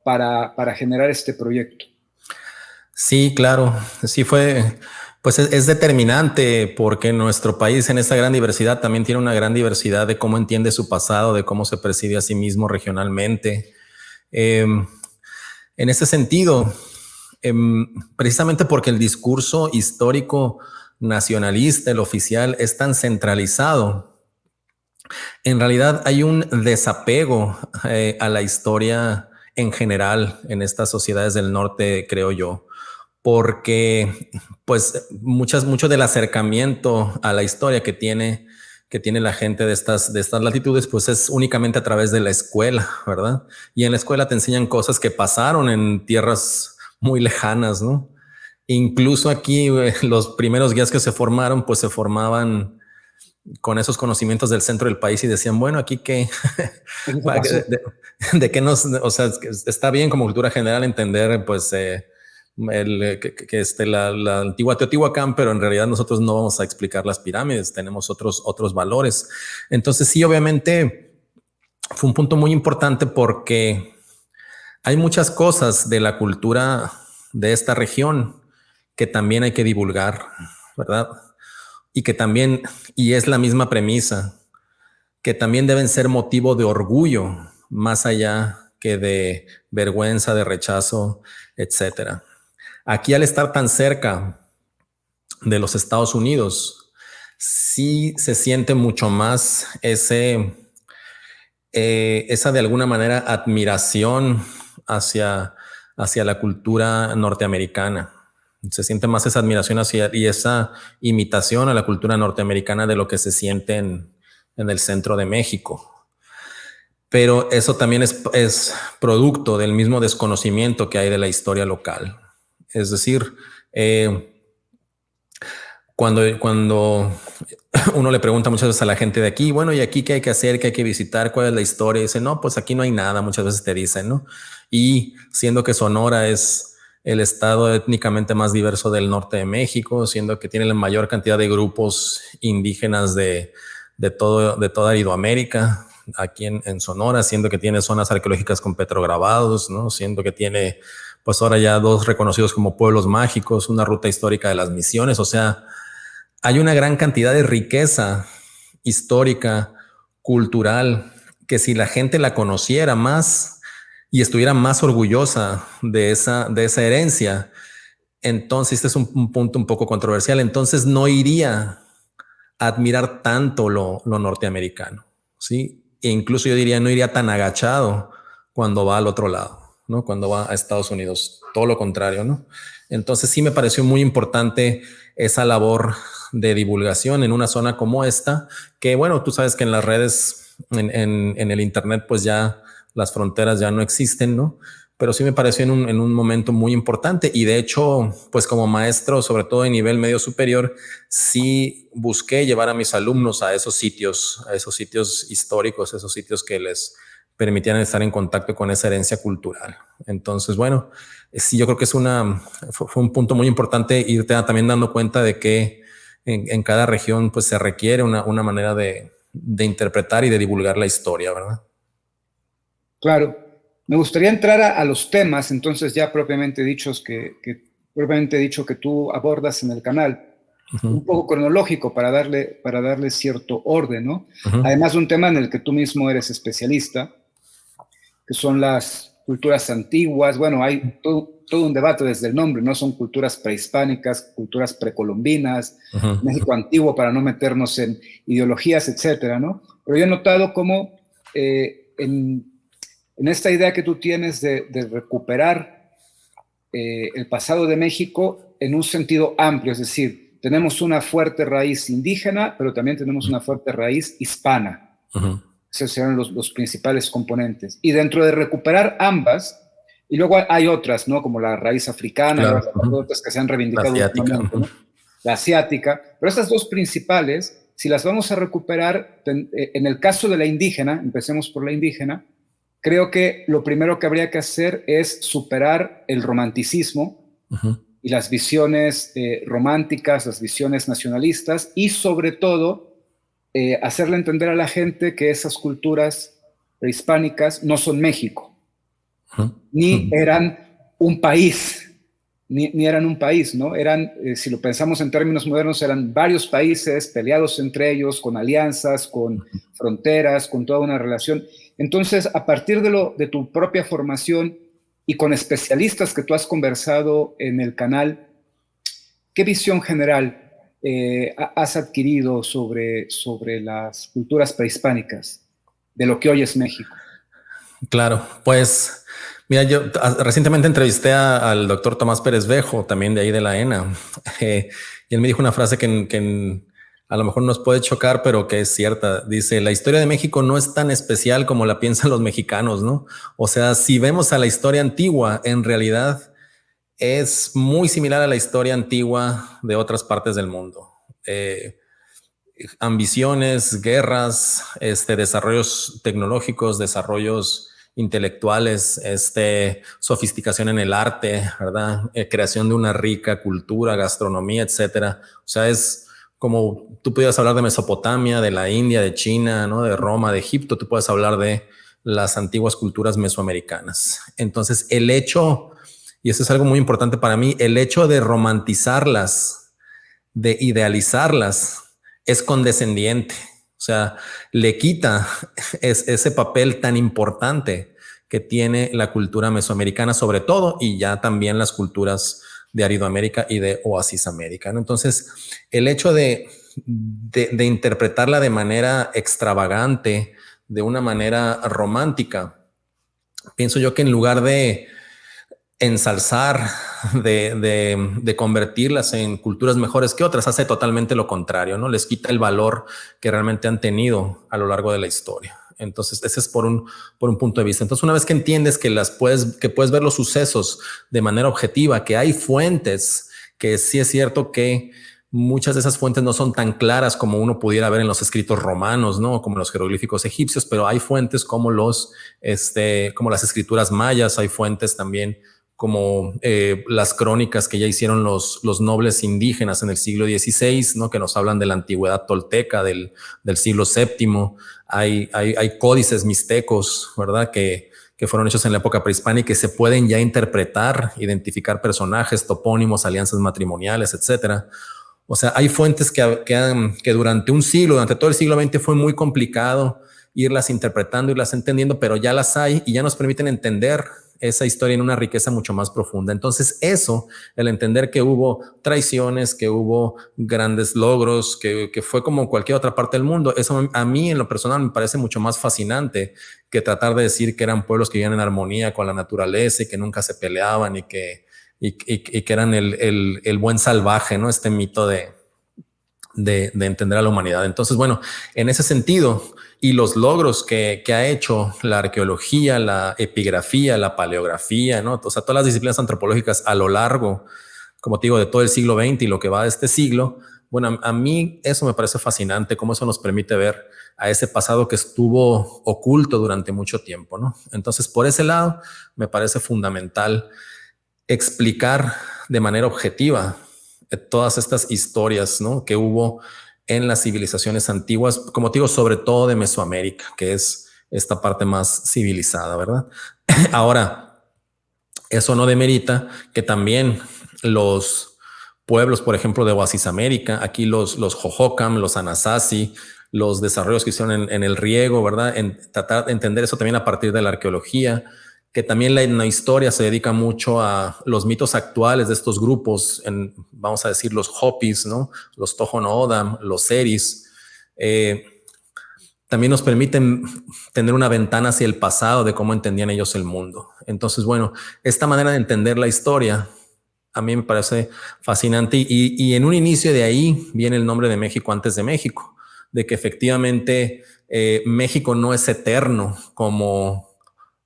para generar este proyecto? Sí, claro. Sí fue, pues es determinante porque nuestro país en esa gran diversidad también tiene una gran diversidad de cómo entiende su pasado, de cómo se percibe a sí mismo regionalmente. En ese sentido, precisamente porque el discurso histórico nacionalista, el oficial, es tan centralizado, en realidad hay un desapego a la historia en general en estas sociedades del norte, creo yo, porque pues mucho del acercamiento a la historia que tiene la gente de estas latitudes, pues es únicamente a través de la escuela, ¿verdad? Y en la escuela te enseñan cosas que pasaron en tierras muy lejanas, ¿no? Incluso aquí los primeros guías que se formaron, pues se formaban con esos conocimientos del centro del país y decían, bueno, aquí que de qué nos, o sea, está bien como cultura general entender, pues, la antigua Teotihuacán, pero en realidad nosotros no vamos a explicar las pirámides, tenemos otros valores. Entonces sí, obviamente fue un punto muy importante porque hay muchas cosas de la cultura de esta región que también hay que divulgar, ¿verdad? Y que también, y es la misma premisa, que también deben ser motivo de orgullo, más allá que de vergüenza, de rechazo, etcétera. Aquí, al estar tan cerca de los Estados Unidos, sí se siente mucho más esa de alguna manera admiración hacia la cultura norteamericana. Se siente más esa admiración y esa imitación a la cultura norteamericana de lo que se siente en el centro de México. Pero eso también es producto del mismo desconocimiento que hay de la historia local. Es decir, cuando uno le pregunta muchas veces a la gente de aquí, bueno, ¿y aquí qué hay que hacer? ¿Qué hay que visitar? ¿Cuál es la historia? Y dice, no, pues aquí no hay nada, muchas veces te dicen, ¿no? Y siendo que Sonora es el estado étnicamente más diverso del norte de México, siendo que tiene la mayor cantidad de grupos indígenas de toda Idoamérica, aquí en Sonora, siendo que tiene zonas arqueológicas con petrograbados, ¿no? Siendo que tiene, pues ahora ya 2 reconocidos como pueblos mágicos, una ruta histórica de las misiones, o sea, hay una gran cantidad de riqueza histórica, cultural, que si la gente la conociera más y estuviera más orgullosa de esa herencia, entonces este es un punto un poco controversial, entonces no iría a admirar tanto lo norteamericano, ¿sí? E incluso yo diría, no iría tan agachado cuando va al otro lado, ¿no? Cuando va a Estados Unidos, todo lo contrario, ¿no? Entonces sí me pareció muy importante esa labor de divulgación en una zona como esta, que bueno, tú sabes que en las redes, en el internet, pues ya las fronteras ya no existen, ¿no? Pero sí me pareció en un momento muy importante y de hecho, pues como maestro, sobre todo en nivel medio superior, sí busqué llevar a mis alumnos a esos sitios históricos, esos sitios que les permitían estar en contacto con esa herencia cultural. Entonces, bueno, sí, yo creo que fue un punto muy importante irte también dando cuenta de que en cada región pues se requiere una manera de interpretar y de divulgar la historia, ¿verdad? Claro. Me gustaría entrar a los temas, entonces ya propiamente dicho que tú abordas en el canal, un poco cronológico para darle cierto orden, ¿no? Además de un tema en el que tú mismo eres especialista, que son las culturas antiguas. Bueno, hay todo un debate desde el nombre, ¿no? Son culturas prehispánicas, culturas precolombinas, México antiguo, para no meternos en ideologías, etcétera, ¿no? Pero yo he notado cómo en esta idea que tú tienes de recuperar el pasado de México en un sentido amplio, es decir, tenemos una fuerte raíz indígena, pero también tenemos una fuerte raíz hispana. Esos serán los principales componentes. Y dentro de recuperar ambas, y luego hay otras, ¿no? Como la raíz africana, claro. Otras que se han reivindicado últimamente, ¿no? La asiática. Pero estas dos principales, si las vamos a recuperar, en el caso de la indígena, empecemos por la indígena, creo que lo primero que habría que hacer es superar el romanticismo y las visiones románticas, las visiones nacionalistas, y sobre todo hacerle entender a la gente que esas culturas prehispánicas no son México, ni eran un país, ni eran un país, ¿no? Eran, si lo pensamos en términos modernos, eran varios países peleados entre ellos, con alianzas, con fronteras, con toda una relación. Entonces, a partir de tu propia formación y con especialistas que tú has conversado en el canal, ¿qué visión general has adquirido sobre las culturas prehispánicas de lo que hoy es México? Claro, pues mira, yo recientemente entrevisté al doctor Tomás Pérez Vejo, también de ahí de la ENA, y él me dijo una frase que a lo mejor nos puede chocar, pero que es cierta. Dice, la historia de México no es tan especial como la piensan los mexicanos, ¿no? O sea, si vemos a la historia antigua, en realidad es muy similar a la historia antigua de otras partes del mundo. Ambiciones, guerras, desarrollos tecnológicos, desarrollos intelectuales, sofisticación en el arte, ¿verdad? Creación de una rica cultura, gastronomía, etcétera. O sea, es como tú pudieras hablar de Mesopotamia, de la India, de China, ¿no? De Roma, de Egipto, tú puedes hablar de las antiguas culturas mesoamericanas. Entonces, el hecho, y eso es algo muy importante para mí, el hecho de romantizarlas, de idealizarlas, es condescendiente. O sea, le quita ese papel tan importante que tiene la cultura mesoamericana, sobre todo, y ya también las culturas de Aridoamérica y de Oasis América, ¿no? Entonces, el hecho de interpretarla de manera extravagante, de una manera romántica, pienso yo que en lugar de ensalzar, de convertirlas en culturas mejores que otras, hace totalmente lo contrario, ¿no? Les quita el valor que realmente han tenido a lo largo de la historia. Entonces, ese es por un punto de vista. Entonces, una vez que entiendes que puedes ver los sucesos de manera objetiva, que hay fuentes, que sí es cierto que muchas de esas fuentes no son tan claras como uno pudiera ver en los escritos romanos, ¿no? Como los jeroglíficos egipcios, pero hay fuentes como como las escrituras mayas, hay fuentes también como las crónicas que ya hicieron los nobles indígenas en el siglo XVI, ¿no? Que nos hablan de la antigüedad tolteca del siglo VII. Hay códices mixtecos, ¿verdad? Que fueron hechos en la época prehispánica y que se pueden ya interpretar, identificar personajes, topónimos, alianzas matrimoniales, etcétera. O sea, hay fuentes que durante un siglo, durante todo el siglo XX fue muy complicado irlas interpretando, irlas entendiendo, pero ya las hay y ya nos permiten entender esa historia en una riqueza mucho más profunda. Entonces eso, el entender que hubo traiciones, que hubo grandes logros, que fue como cualquier otra parte del mundo, eso a mí en lo personal me parece mucho más fascinante que tratar de decir que eran pueblos que vivían en armonía con la naturaleza y que nunca se peleaban y que eran el buen salvaje, ¿no? Este mito de entender a la humanidad. Entonces, bueno, en ese sentido, y los logros que ha hecho la arqueología, la epigrafía, la paleografía, ¿no? O sea, todas las disciplinas antropológicas a lo largo, como te digo, de todo el siglo XX y lo que va de este siglo, bueno, a mí eso me parece fascinante, cómo eso nos permite ver a ese pasado que estuvo oculto durante mucho tiempo, ¿no? Entonces, por ese lado, me parece fundamental explicar de manera objetiva todas estas historias, ¿no? Que hubo en las civilizaciones antiguas, como te digo, sobre todo de Mesoamérica, que es esta parte más civilizada, ¿verdad? Ahora, eso no demerita que también los pueblos, por ejemplo, de Oasis América, aquí los Hohokam, los Anasazi, los desarrollos que hicieron en el riego, ¿verdad? En tratar de entender eso también a partir de la arqueología, que también la etnohistoria se dedica mucho a los mitos actuales de estos grupos, vamos a decir los Hopis, ¿no? Los Tohono O'odham, los Seris. También nos permiten tener una ventana hacia el pasado de cómo entendían ellos el mundo. Entonces, bueno, esta manera de entender la historia a mí me parece fascinante y en un inicio de ahí viene el nombre de México antes de México, de que efectivamente México no es eterno como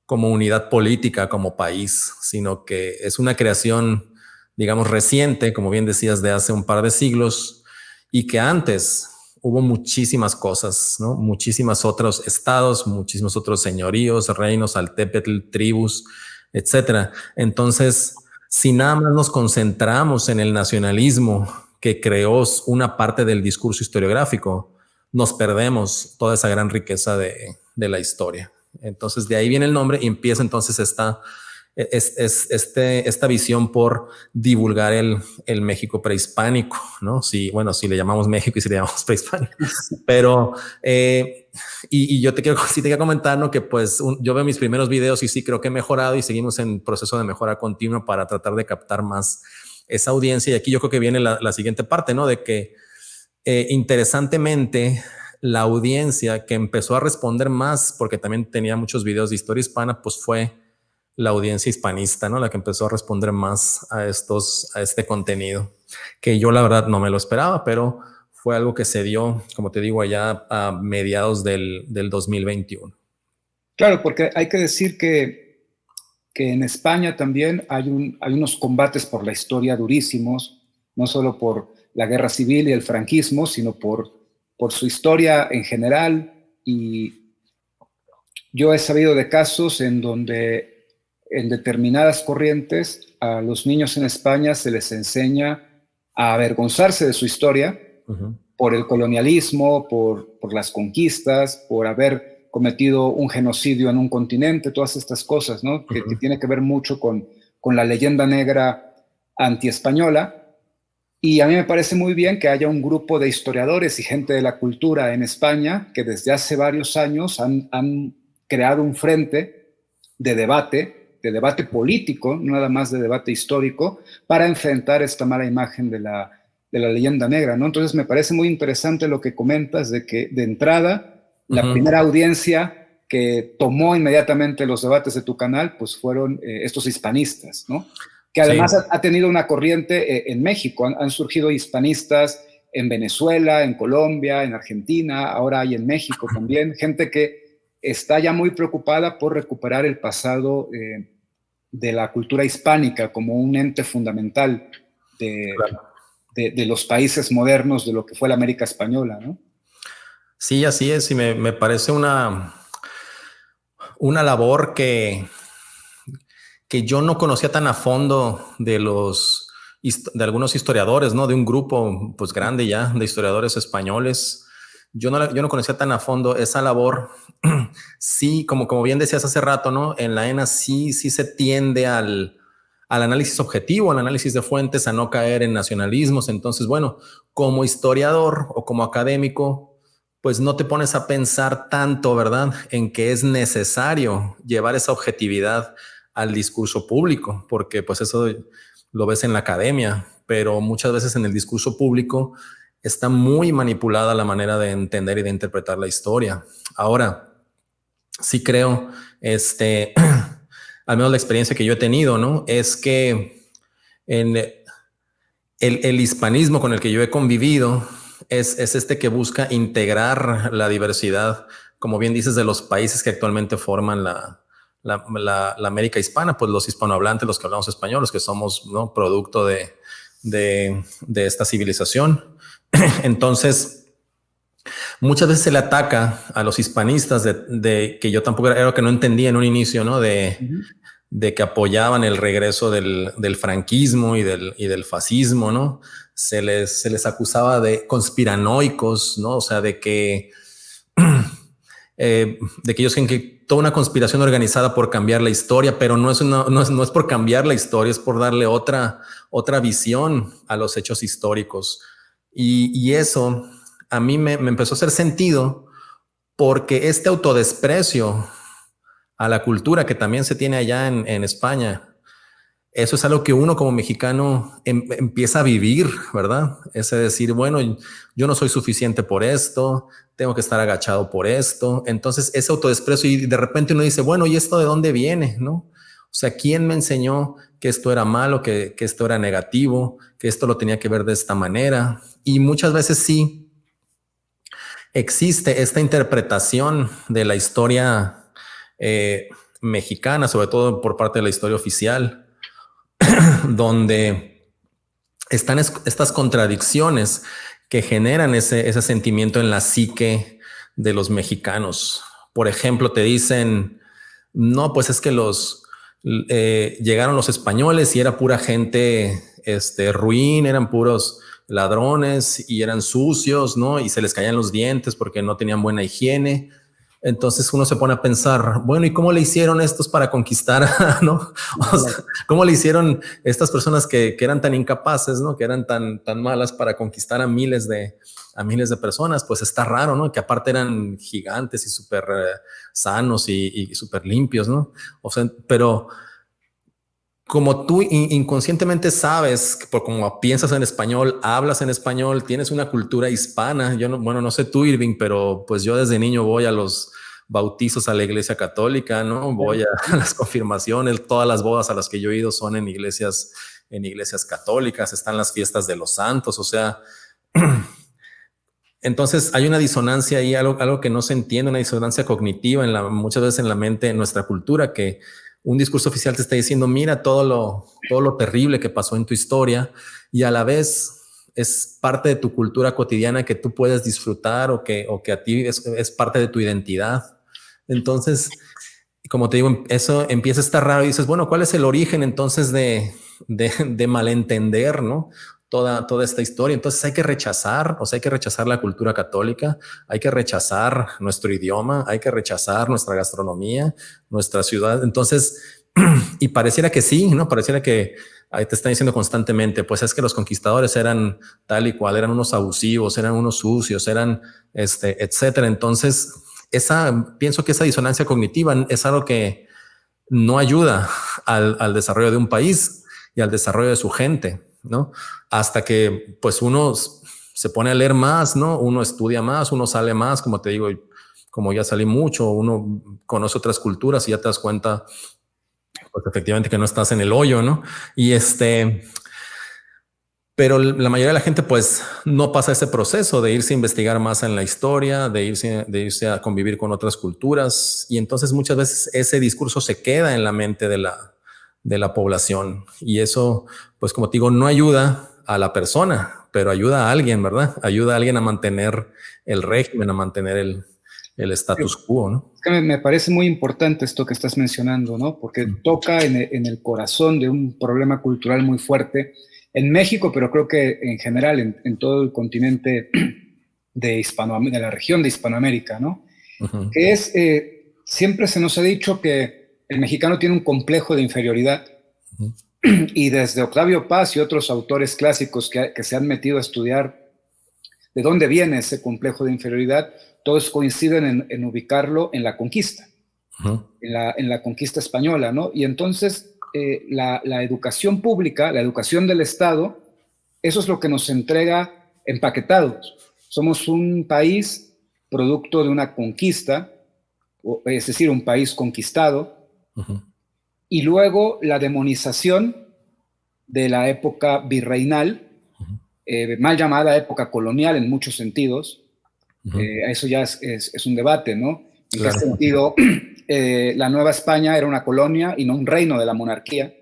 unidad política, como país, sino que es una creación, digamos, reciente, como bien decías, de hace un par de siglos, y que antes hubo muchísimas cosas, ¿no? Muchísimos otros estados, muchísimos otros señoríos, reinos, altépetl, tribus, etcétera. Entonces, si nada más nos concentramos en el nacionalismo que creó una parte del discurso historiográfico, nos perdemos toda esa gran riqueza de la historia. Entonces, de ahí viene el nombre y empieza entonces esta visión por divulgar el México prehispánico, ¿no? Sí, bueno, si le llamamos México y si le llamamos prehispánico, pero y yo sí te quiero comentar, ¿no? Que pues yo veo mis primeros videos y sí creo que he mejorado y seguimos en proceso de mejora continua para tratar de captar más esa audiencia. Y aquí yo creo que viene la siguiente parte, ¿no? De que interesantemente la audiencia que empezó a responder más, porque también tenía muchos videos de historia hispana, pues fue la audiencia hispanista, ¿no? La que empezó a responder más a este contenido, que yo la verdad no me lo esperaba, pero fue algo que se dio, como te digo, allá a mediados del 2021. Claro, porque hay que decir que en España también hay unos combates por la historia durísimos, no solo por la guerra civil y el franquismo, sino por su historia en general. Y yo he sabido de casos en donde en determinadas corrientes a los niños en España se les enseña a avergonzarse de su historia por el colonialismo, por las conquistas, por haber cometido un genocidio en un continente, todas estas cosas, ¿no? Que tiene que ver mucho con la leyenda negra antiespañola. Y a mí me parece muy bien que haya un grupo de historiadores y gente de la cultura en España que desde hace varios años han creado un frente de debate político, no nada más de debate histórico, para enfrentar esta mala imagen de la leyenda negra, ¿no? Entonces me parece muy interesante lo que comentas de que de entrada la primera audiencia que tomó inmediatamente los debates de tu canal pues fueron estos hispanistas, ¿no? Que además sí. ha tenido una corriente en México, han surgido hispanistas en Venezuela, en Colombia, en Argentina, ahora hay en México también, gente que está ya muy preocupada por recuperar el pasado de la cultura hispánica como un ente fundamental de los países modernos de lo que fue la América española, ¿no? Sí, así es, y me parece una labor que yo no conocía tan a fondo de algunos historiadores, ¿no? De un grupo pues grande ya de historiadores españoles. Yo no conocía tan a fondo esa labor. Sí, como bien decías hace rato, ¿no? En la ENA sí se tiende al análisis objetivo, al análisis de fuentes, a no caer en nacionalismos. Entonces, bueno, como historiador o como académico, pues no te pones a pensar tanto, ¿verdad? En que es necesario llevar esa objetividad al discurso público, porque pues eso lo ves en la academia, pero muchas veces en el discurso público está muy manipulada la manera de entender y de interpretar la historia. Ahora, sí creo, al menos la experiencia que yo he tenido, ¿no? Es que en el hispanismo con el que yo he convivido es este que busca integrar la diversidad, como bien dices, de los países que actualmente forman la América hispana, pues los hispanohablantes, los que hablamos español, los que somos, ¿no? Producto de esta civilización. Entonces, muchas veces se le ataca a los hispanistas de que yo tampoco era lo que no entendía en un inicio, ¿no? De que apoyaban el regreso del franquismo y del fascismo, ¿no? Se les acusaba de conspiranoicos, ¿no? O sea, de que ellos creen que toda una conspiración organizada por cambiar la historia, pero no es por cambiar la historia, es por darle otra visión a los hechos históricos. Y eso a mí me empezó a hacer sentido porque este autodesprecio a la cultura que también se tiene allá en España. Eso es algo que uno como mexicano empieza a vivir, ¿verdad? Es decir, bueno, yo no soy suficiente por esto, tengo que estar agachado por esto. Entonces, ese autodesprecio y de repente uno dice, bueno, ¿y esto de dónde viene? ¿No? O sea, ¿quién me enseñó que esto era malo, que esto era negativo, que esto lo tenía que ver de esta manera? Y muchas veces sí existe esta interpretación de la historia mexicana, sobre todo por parte de la historia oficial, donde están estas contradicciones que generan ese sentimiento en la psique de los mexicanos. Por ejemplo, te dicen, no, pues es que llegaron los españoles y era pura gente ruin, eran puros ladrones y eran sucios, ¿no? Y se les caían los dientes porque no tenían buena higiene. Entonces uno se pone a pensar, bueno, ¿y cómo le hicieron estos para conquistar? ¿No? O sea, ¿cómo le hicieron estas personas que eran tan incapaces, ¿no? Que eran tan malas para conquistar a miles de personas? Pues está raro, ¿no? Que aparte eran gigantes y súper sanos y súper limpios, ¿no? O sea, pero como tú inconscientemente sabes, por como piensas en español, hablas en español, tienes una cultura hispana. Yo no, bueno, no sé tú, Irving, pero pues yo desde niño voy a los bautizos a la iglesia católica, ¿no? Voy a las confirmaciones, todas las bodas a las que yo he ido son en iglesias católicas, están las fiestas de los santos, o sea, entonces hay una disonancia ahí, algo que no se entiende, una disonancia cognitiva muchas veces en la mente, en nuestra cultura, que un discurso oficial te está diciendo, mira todo lo terrible que pasó en tu historia, y a la vez es parte de tu cultura cotidiana que tú puedes disfrutar o que a ti es parte de tu identidad. Entonces, como te digo, eso empieza a estar raro y dices, bueno, ¿cuál es el origen entonces de malentender, ¿no? Toda esta historia? Entonces hay que rechazar, o sea, hay que rechazar la cultura católica, hay que rechazar nuestro idioma, hay que rechazar nuestra gastronomía, nuestra ciudad. Entonces, y pareciera que sí, ¿no? Pareciera que ahí te están diciendo constantemente, pues es que los conquistadores eran tal y cual, eran unos abusivos, eran unos sucios, eran etcétera. Entonces, pienso que esa disonancia cognitiva es algo que no ayuda al desarrollo de un país y al desarrollo de su gente, ¿no? Hasta que pues uno se pone a leer más, ¿no? Uno estudia más, uno sale más, como te digo, como ya salí mucho, uno conoce otras culturas y ya te das cuenta, pues efectivamente que no estás en el hoyo, ¿no? Y pero la mayoría de la gente pues no pasa ese proceso de irse a investigar más en la historia, de irse a convivir con otras culturas, y entonces muchas veces ese discurso se queda en la mente de la población, y eso pues como te digo no ayuda a la persona, pero ayuda a alguien, ¿verdad? Ayuda a alguien a mantener el régimen, a mantener el status quo, ¿no? Es que me parece muy importante esto que estás mencionando, ¿no? Porque toca en el corazón de un problema cultural muy fuerte en México, pero creo que en general en todo el continente de la región de Hispanoamérica, ¿no? Uh-huh. Que es, siempre se nos ha dicho que el mexicano tiene un complejo de inferioridad, uh-huh, y desde Octavio Paz y otros autores clásicos que se han metido a estudiar de dónde viene ese complejo de inferioridad, todos coinciden en ubicarlo en la conquista, uh-huh, en la conquista española, ¿no? Y entonces la educación pública, la educación del Estado, eso es lo que nos entrega empaquetados. Somos un país producto de una conquista, es decir, un país conquistado, uh-huh, y luego la demonización de la época virreinal, uh-huh, mal llamada época colonial en muchos sentidos. Uh-huh. Eso ya es un debate, ¿no? En claro, qué sentido la Nueva España era una colonia y no un reino de la monarquía,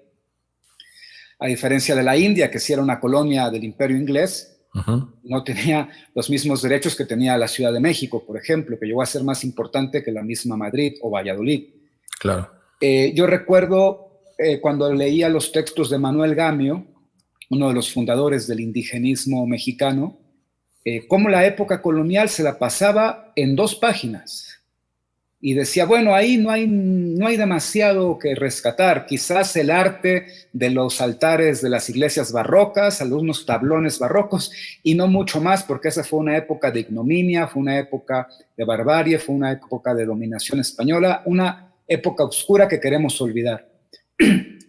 a diferencia de la India, que sí era una colonia del Imperio Inglés. Uh-huh. No tenía los mismos derechos que tenía la Ciudad de México, por ejemplo, que llegó a ser más importante que la misma Madrid o Valladolid. Claro. Yo recuerdo cuando leía los textos de Manuel Gamio, uno de los fundadores del indigenismo mexicano, cómo la época colonial se la pasaba en 2 páginas. Y decía, bueno, ahí no hay demasiado que rescatar. Quizás el arte de los altares de las iglesias barrocas, algunos tablones barrocos, y no mucho más, porque esa fue una época de ignominia, fue una época de barbarie, fue una época de dominación española, una época oscura que queremos olvidar.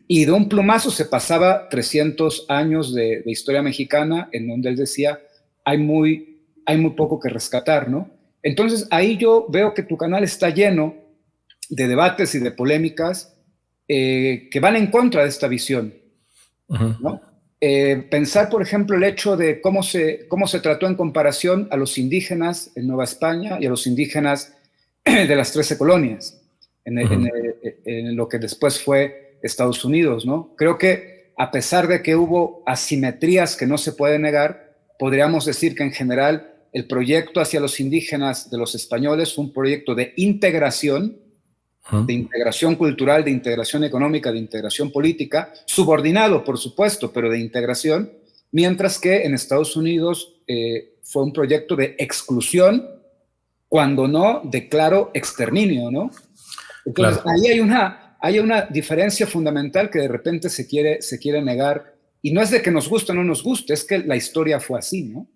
Y de un plumazo se pasaba 300 años de historia mexicana, en donde él decía, hay muy poco que rescatar, ¿no? Entonces, ahí yo veo que tu canal está lleno de debates y de polémicas que van en contra de esta visión, ¿no? Pensar, por ejemplo, el hecho de cómo se trató en comparación a los indígenas en Nueva España y a los indígenas de las 13 colonias, en lo que después fue Estados Unidos, ¿no? Creo que a pesar de que hubo asimetrías que no se pueden negar, podríamos decir que en general el proyecto hacia los indígenas de los españoles fue un proyecto de integración cultural, de integración económica, de integración política, subordinado, por supuesto, pero de integración, mientras que en Estados Unidos fue un proyecto de exclusión, cuando no de claro exterminio, ¿no? Entonces, claro, ahí hay una diferencia fundamental que de repente se quiere negar, y no es de que nos guste o no nos guste, es que la historia fue así, ¿no?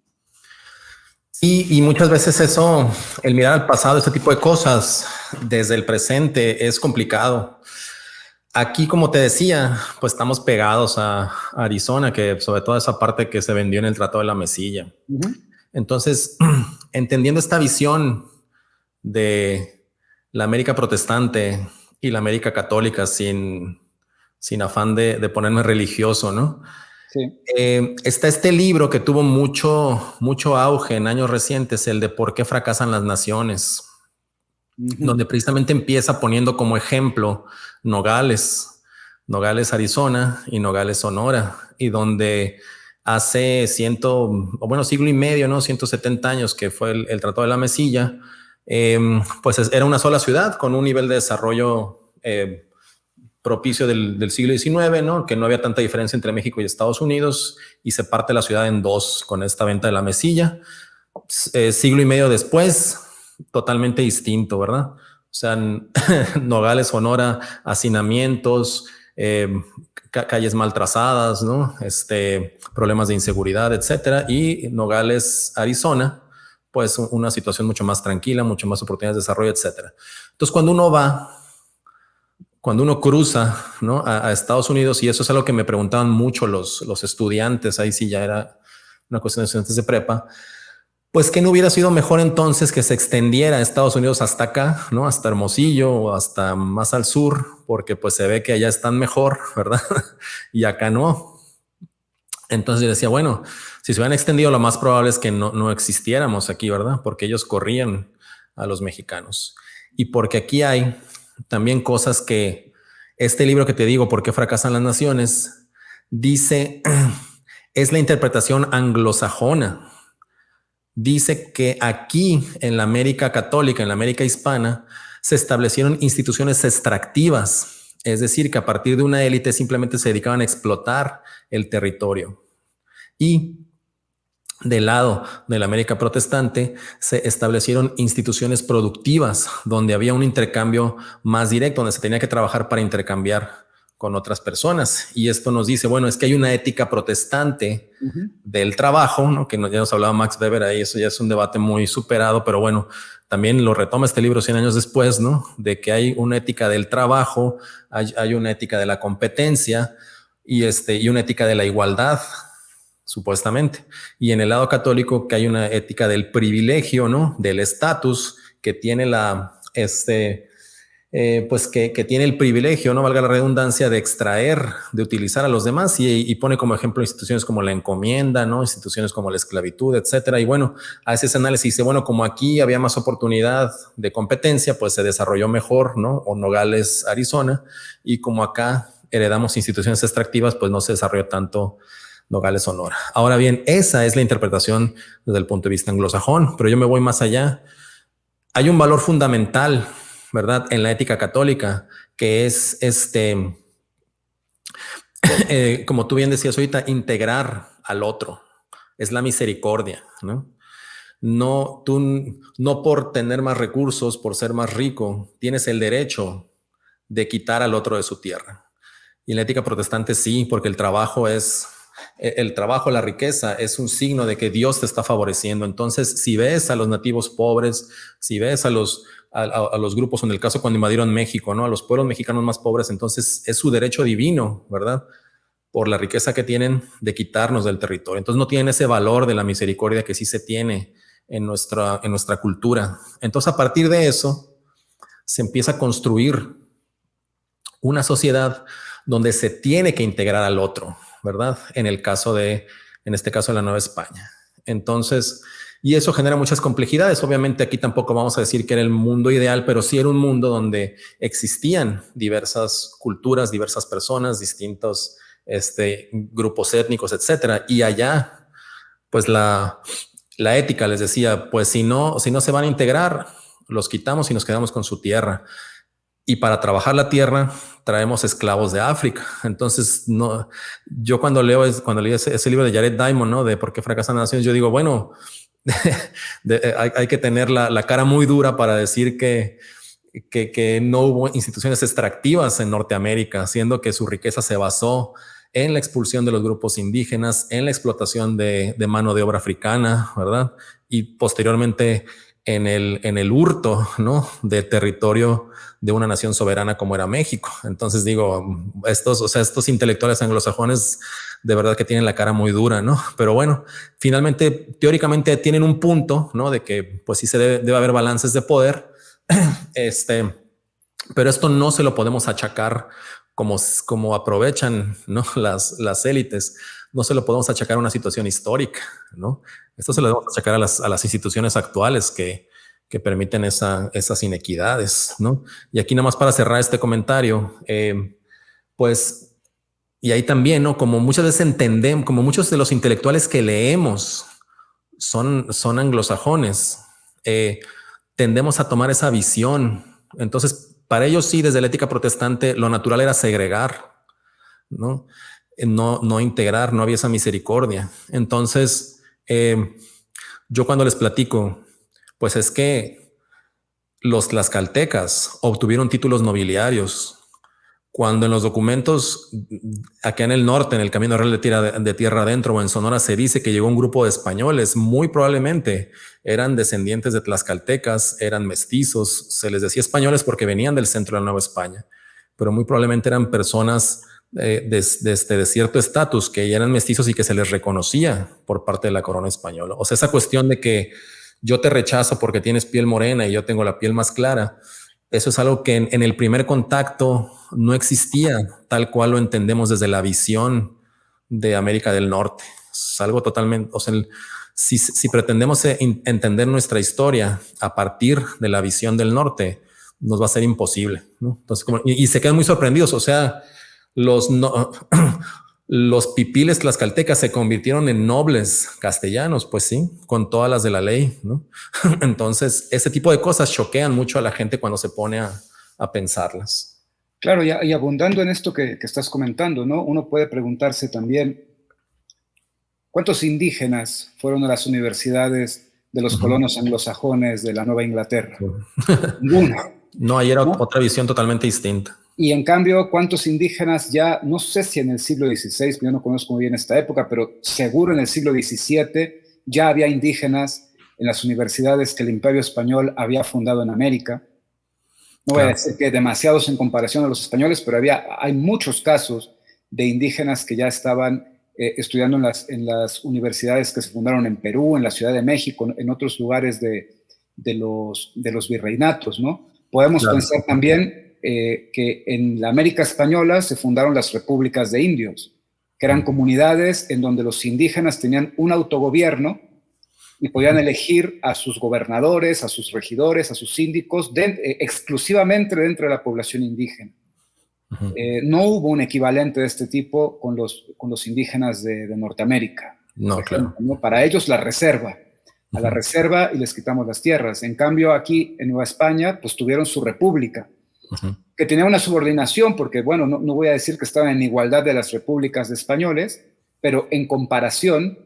Y muchas veces eso, el mirar al pasado, este tipo de cosas, desde el presente es complicado. Aquí, como te decía, pues estamos pegados a Arizona, que sobre todo esa parte que se vendió en el Tratado de la Mesilla. Entonces, entendiendo esta visión de la América protestante y la América católica, sin afán de ponerme religioso, ¿no? Sí. Está este libro que tuvo mucho auge en años recientes, el de ¿Por qué fracasan las naciones? Donde precisamente empieza poniendo como ejemplo Nogales, Arizona y Nogales, Sonora, y donde hace siglo y medio, ¿no? 170 años que fue el Tratado de la Mesilla, pues era una sola ciudad con un nivel de desarrollo propicio del siglo XIX, ¿no? Que no había tanta diferencia entre México y Estados Unidos, y se parte la ciudad en dos con esta venta de la Mesilla. Siglo y medio después, totalmente distinto, ¿verdad? O sea, Nogales, Sonora, hacinamientos, calles mal trazadas, ¿no? Problemas de inseguridad, etcétera. Y Nogales, Arizona, pues una situación mucho más tranquila, mucho más oportunidades de desarrollo, etcétera. Entonces, cuando uno cruza, ¿no? a Estados Unidos, y eso es algo que me preguntaban mucho los estudiantes, ahí sí ya era una cuestión de estudiantes de prepa, pues que no hubiera sido mejor entonces que se extendiera a Estados Unidos hasta acá, ¿no? Hasta Hermosillo o hasta más al sur, porque pues se ve que allá están mejor, ¿verdad? Y acá no. Entonces yo decía, bueno, si se hubieran extendido, lo más probable es que no existiéramos aquí, ¿verdad? Porque ellos corrían a los mexicanos. Y porque aquí hay también cosas que este libro que te digo, ¿Por qué fracasan las naciones?, dice, es la interpretación anglosajona. Dice que aquí en la América católica, en la América hispana, se establecieron instituciones extractivas, es decir, que a partir de una élite simplemente se dedicaban a explotar el territorio. Y del lado de la América protestante se establecieron instituciones productivas donde había un intercambio más directo, donde se tenía que trabajar para intercambiar con otras personas. Y esto nos dice, bueno, es que hay una ética protestante del trabajo, ¿no? Que ya nos hablaba Max Weber ahí, eso ya es un debate muy superado, pero bueno, también lo retoma este libro 100 años después, ¿no? De que hay una ética del trabajo, hay una ética de la competencia y una ética de la igualdad, supuestamente. Y en el lado católico que hay una ética del privilegio, ¿no? Del estatus que tiene pues que tiene el privilegio, no valga la redundancia, de extraer, de utilizar a los demás, y pone como ejemplo instituciones como la encomienda, ¿no? Instituciones como la esclavitud, etcétera. Y bueno, hace ese análisis y dice, bueno, como aquí había más oportunidad de competencia, pues se desarrolló mejor, ¿no? O Nogales, Arizona, y como acá heredamos instituciones extractivas, pues no se desarrolló tanto Nogales, Sonora. Ahora bien, esa es la interpretación desde el punto de vista anglosajón, pero yo me voy más allá. Hay un valor fundamental, ¿verdad?, en la ética católica, que es como tú bien decías ahorita, integrar al otro. Es la misericordia, ¿no? Tú no por tener más recursos, por ser más rico, tienes el derecho de quitar al otro de su tierra. Y en la ética protestante sí, porque el trabajo es El trabajo, la riqueza es un signo de que Dios te está favoreciendo. Entonces, si ves a los nativos pobres, si ves a los grupos, en el caso cuando invadieron México, ¿no? A los pueblos mexicanos más pobres, entonces es su derecho divino, ¿verdad? Por la riqueza que tienen de quitarnos del territorio. Entonces no tienen ese valor de la misericordia que sí se tiene en nuestra cultura. Entonces, a partir de eso, se empieza a construir una sociedad donde se tiene que integrar al otro, ¿verdad? En este caso de la Nueva España. Entonces, y eso genera muchas complejidades. Obviamente aquí tampoco vamos a decir que era el mundo ideal, pero sí era un mundo donde existían diversas culturas, diversas personas, distintos grupos étnicos, etcétera. Y allá, pues la ética les decía, pues si no se van a integrar, los quitamos y nos quedamos con su tierra. Y para trabajar la tierra traemos esclavos de África. Entonces, no, yo cuando leí ese libro de Jared Diamond, ¿no? De por qué fracasan las naciones, yo digo, bueno, hay que tener la cara muy dura para decir que no hubo instituciones extractivas en Norteamérica, siendo que su riqueza se basó en la expulsión de los grupos indígenas, en la explotación de mano de obra africana, ¿verdad? Y posteriormente en el hurto, ¿no? De territorio de una nación soberana como era México. Entonces digo, estos intelectuales anglosajones de verdad que tienen la cara muy dura, ¿no? Pero bueno, finalmente, teóricamente tienen un punto, ¿no? De que pues sí se debe haber balances de poder, pero esto no se lo podemos achacar como aprovechan, ¿no? Las élites, no se lo podemos achacar a una situación histórica, ¿no? Esto se lo debemos achacar a las instituciones actuales que permiten esas inequidades, ¿no? Y aquí nada más para cerrar este comentario, pues, y ahí también, ¿no? Como muchas veces entendemos, como muchos de los intelectuales que leemos son anglosajones, tendemos a tomar esa visión. Entonces, para ellos sí, desde la ética protestante, lo natural era segregar, ¿no? No integrar, no había esa misericordia. Entonces, yo cuando les platico, pues es que los tlaxcaltecas obtuvieron títulos nobiliarios cuando en los documentos acá en el norte, en el Camino Real de Tierra Adentro o en Sonora, se dice que llegó un grupo de españoles, muy probablemente eran descendientes de tlaxcaltecas, eran mestizos, se les decía españoles porque venían del centro de la Nueva España, pero muy probablemente eran personas de cierto estatus que ya eran mestizos y que se les reconocía por parte de la corona española. O sea, esa cuestión de que yo te rechazo porque tienes piel morena y yo tengo la piel más clara, eso es algo que en el primer contacto no existía tal cual lo entendemos desde la visión de América del Norte. Es algo totalmente, o sea, si pretendemos entender nuestra historia a partir de la visión del norte, nos va a ser imposible, ¿no? Entonces, y se quedan muy sorprendidos. O sea, los pipiles tlaxcaltecas se convirtieron en nobles castellanos, pues sí, con todas las de la ley, ¿no? Entonces, ese tipo de cosas choquean mucho a la gente cuando se pone a pensarlas. Claro, y abundando en esto que estás comentando, ¿no? Uno puede preguntarse también, ¿cuántos indígenas fueron a las universidades de los colonos anglosajones de la Nueva Inglaterra? Ninguno. No, ahí era ¿no? otra visión totalmente distinta. Y en cambio, ¿cuántos indígenas ya, no sé si en el siglo XVI, yo no conozco muy bien esta época, pero seguro en el siglo XVII ya había indígenas en las universidades que el Imperio Español había fundado en América? No voy a decir que demasiados en comparación a los españoles, pero hay muchos casos de indígenas que ya estaban estudiando en las universidades que se fundaron en Perú, en la Ciudad de México, en otros lugares de los virreinatos, ¿no? Podemos pensar también que en la América Española se fundaron las repúblicas de indios, que eran comunidades en donde los indígenas tenían un autogobierno y podían elegir a sus gobernadores, a sus regidores, a sus síndicos, exclusivamente dentro de la población indígena. No hubo un equivalente de este tipo con los indígenas de Norteamérica. No, Ejemplo, claro. ¿no? Para ellos la reserva. A la reserva y les quitamos las tierras. En cambio, aquí en Nueva España, pues tuvieron su república, que tenía una subordinación, porque, bueno, no voy a decir que estaban en igualdad de las repúblicas de españoles, pero en comparación,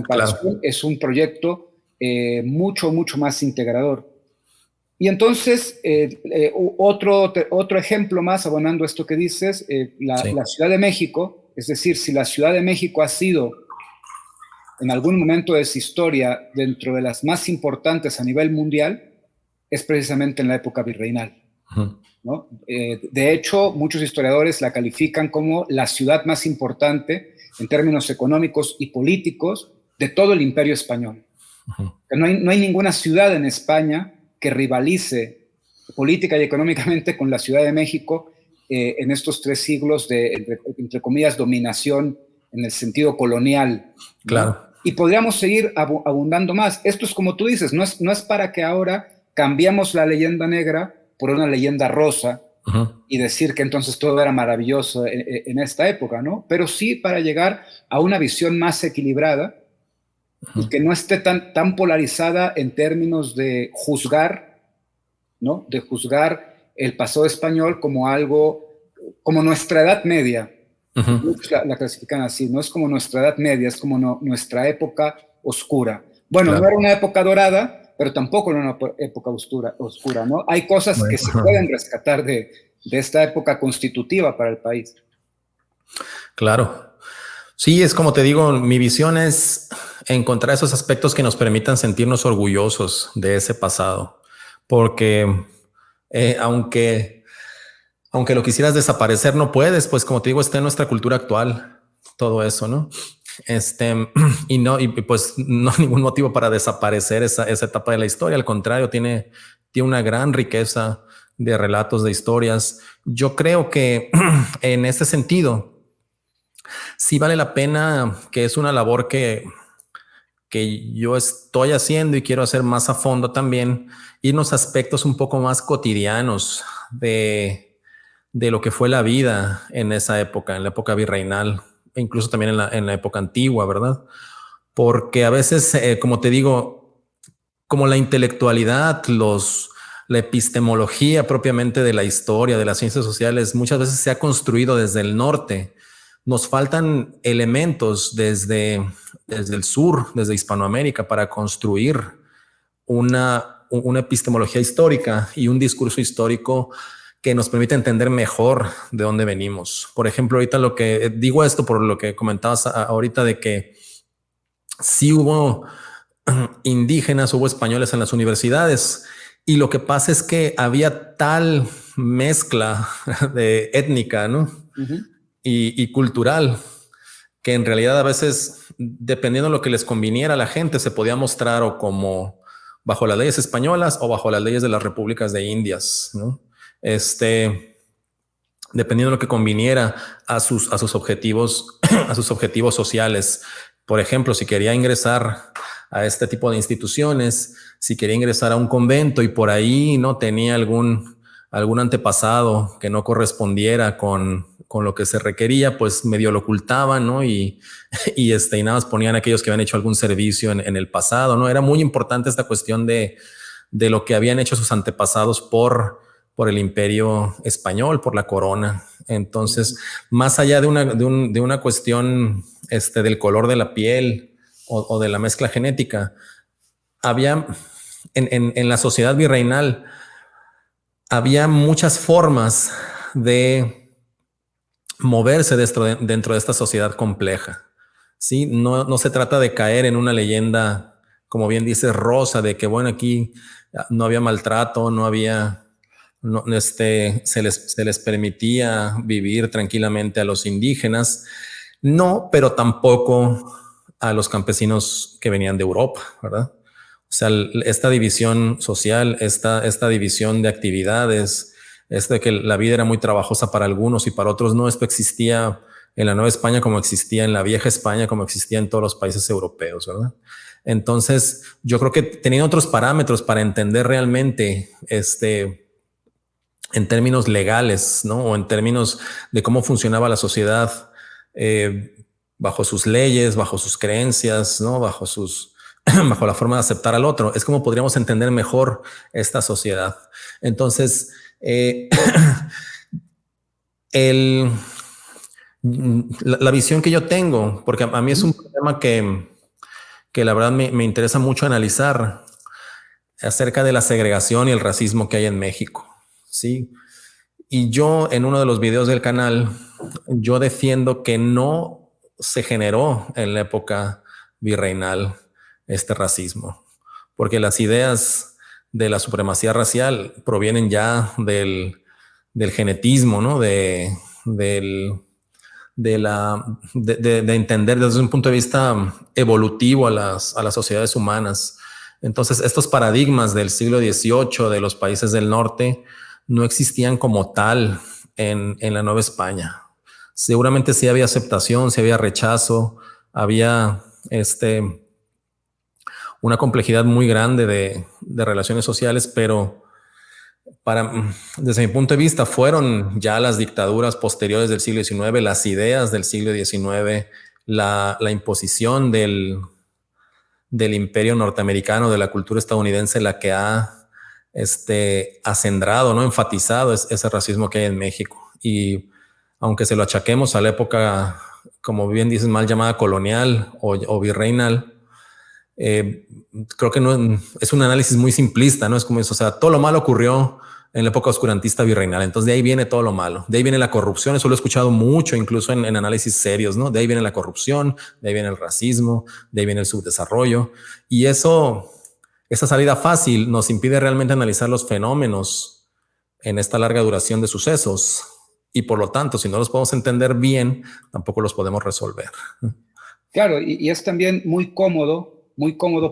Claro. es un proyecto mucho, mucho más integrador. Y entonces, otro ejemplo más, abonando esto que dices, Sí. la Ciudad de México, es decir, si la Ciudad de México ha sido en algún momento de su historia dentro de las más importantes a nivel mundial, es precisamente en la época virreinal, ¿no? De hecho, muchos historiadores la califican como la ciudad más importante en términos económicos y políticos de todo el imperio español. No hay ninguna ciudad en España que rivalice política y económicamente con la Ciudad de México en estos 3 siglos de, entre comillas, dominación en el sentido colonial, ¿no? Claro. Y podríamos seguir abundando más. Esto es como tú dices, no es para que ahora cambiamos la leyenda negra por una leyenda rosa y decir que entonces todo era maravilloso en esta época, ¿no? Pero sí para llegar a una visión más equilibrada y que no esté tan polarizada en términos de juzgar, ¿no? De juzgar el pasado español como algo, como nuestra Edad Media. Muchos la clasifican así, no es como nuestra Edad Media, es como nuestra época oscura. Bueno, Claro. no era una época dorada, pero tampoco era una época oscura, ¿no? Hay cosas que se pueden rescatar de esta época constitutiva para el país. Claro. Sí, es como te digo, mi visión es encontrar esos aspectos que nos permitan sentirnos orgullosos de ese pasado, porque aunque lo quisieras desaparecer, no puedes, pues como te digo, está en nuestra cultura actual, todo eso, ¿no? Y pues no hay ningún motivo para desaparecer esa etapa de la historia, al contrario, tiene una gran riqueza de relatos, de historias. Yo creo que en ese sentido, sí vale la pena, que es una labor que yo estoy haciendo y quiero hacer más a fondo también, irnos a aspectos un poco más cotidianos de lo que fue la vida en esa época, en la época virreinal, e incluso también en la época antigua, ¿verdad? Porque a veces, como te digo, como la intelectualidad, la epistemología propiamente de la historia, de las ciencias sociales, muchas veces se ha construido desde el norte. Nos faltan elementos desde el sur, desde Hispanoamérica, para construir una epistemología histórica y un discurso histórico que nos permite entender mejor de dónde venimos. Por ejemplo, ahorita lo que digo esto por lo que comentabas ahorita de que sí hubo indígenas, hubo españoles en las universidades, y lo que pasa es que había tal mezcla de étnica, ¿no? Y cultural, que en realidad a veces, dependiendo de lo que les conviniera a la gente, se podía mostrar o como bajo las leyes españolas o bajo las leyes de las repúblicas de Indias, ¿no? Dependiendo de lo que conviniera a sus objetivos, a sus objetivos sociales. Por ejemplo, si quería ingresar a este tipo de instituciones, si quería ingresar a un convento y por ahí no tenía algún antepasado que no correspondiera con lo que se requería, pues medio lo ocultaban, ¿no? Y nada más ponían a aquellos que habían hecho algún servicio en el pasado, ¿no? Era muy importante esta cuestión de lo que habían hecho sus antepasados por el imperio español, por la corona. Entonces, más allá de una cuestión del color de la piel o de la mezcla genética, había en la sociedad virreinal, había muchas formas de moverse dentro de esta sociedad compleja. ¿Sí? No se trata de caer en una leyenda, como bien dice Rosa, de que bueno, aquí no había maltrato, no había, se les permitía vivir tranquilamente a los indígenas, no, pero tampoco a los campesinos que venían de Europa, ¿verdad? O sea, esta división social, esta división de actividades, esto de que la vida era muy trabajosa para algunos y para otros no, esto existía en la Nueva España como existía en la Vieja España, como existía en todos los países europeos, ¿verdad? Entonces, yo creo que tenían otros parámetros para entender realmente en términos legales, ¿no? O en términos de cómo funcionaba la sociedad bajo sus leyes, bajo sus creencias, ¿no? Bajo la forma de aceptar al otro. Es como podríamos entender mejor esta sociedad. Entonces, la visión que yo tengo, porque a mí es un problema que la verdad me interesa mucho analizar, acerca de la segregación y el racismo que hay en México, ¿sí? Y yo, en uno de los videos del canal, yo defiendo que no se generó en la época virreinal este racismo, porque las ideas de la supremacía racial provienen ya del genetismo, ¿no? De entender desde un punto de vista evolutivo a las sociedades humanas. Entonces, estos paradigmas del siglo XVIII de los países del norte no existían como tal en la Nueva España. Seguramente sí había aceptación, sí había rechazo, había una complejidad muy grande de relaciones sociales, pero desde mi punto de vista, fueron ya las dictaduras posteriores del siglo XIX, las ideas del siglo XIX, la imposición del imperio norteamericano, de la cultura estadounidense, la que ha acendrado, ¿no? Enfatizado ese racismo que hay en México. Y aunque se lo achaquemos a la época, como bien dices, mal llamada colonial o virreinal, creo que no es un análisis muy simplista, ¿no? Es como eso, o sea, todo lo malo ocurrió en la época oscurantista virreinal. Entonces de ahí viene todo lo malo. De ahí viene la corrupción. Eso lo he escuchado mucho, incluso en análisis serios, ¿no? De ahí viene la corrupción, de ahí viene el racismo, de ahí viene el subdesarrollo. Y esa salida fácil nos impide realmente analizar los fenómenos en esta larga duración de sucesos. Y por lo tanto, si no los podemos entender bien, tampoco los podemos resolver. Claro, y es también muy cómodo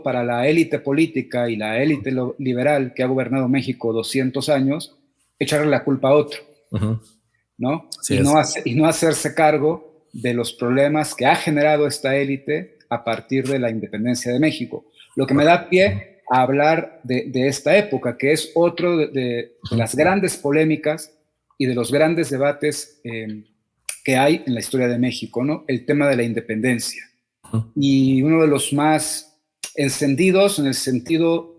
para la élite política y la élite liberal que ha gobernado México 200 años, echarle la culpa a otro, ¿no? Y no hacerse cargo de los problemas que ha generado esta élite a partir de la independencia de México. Lo que me da pie a hablar de esta época, que es otro de las grandes polémicas y de los grandes debates que hay en la historia de México, ¿no? El tema de la independencia. Y uno de los más encendidos en el sentido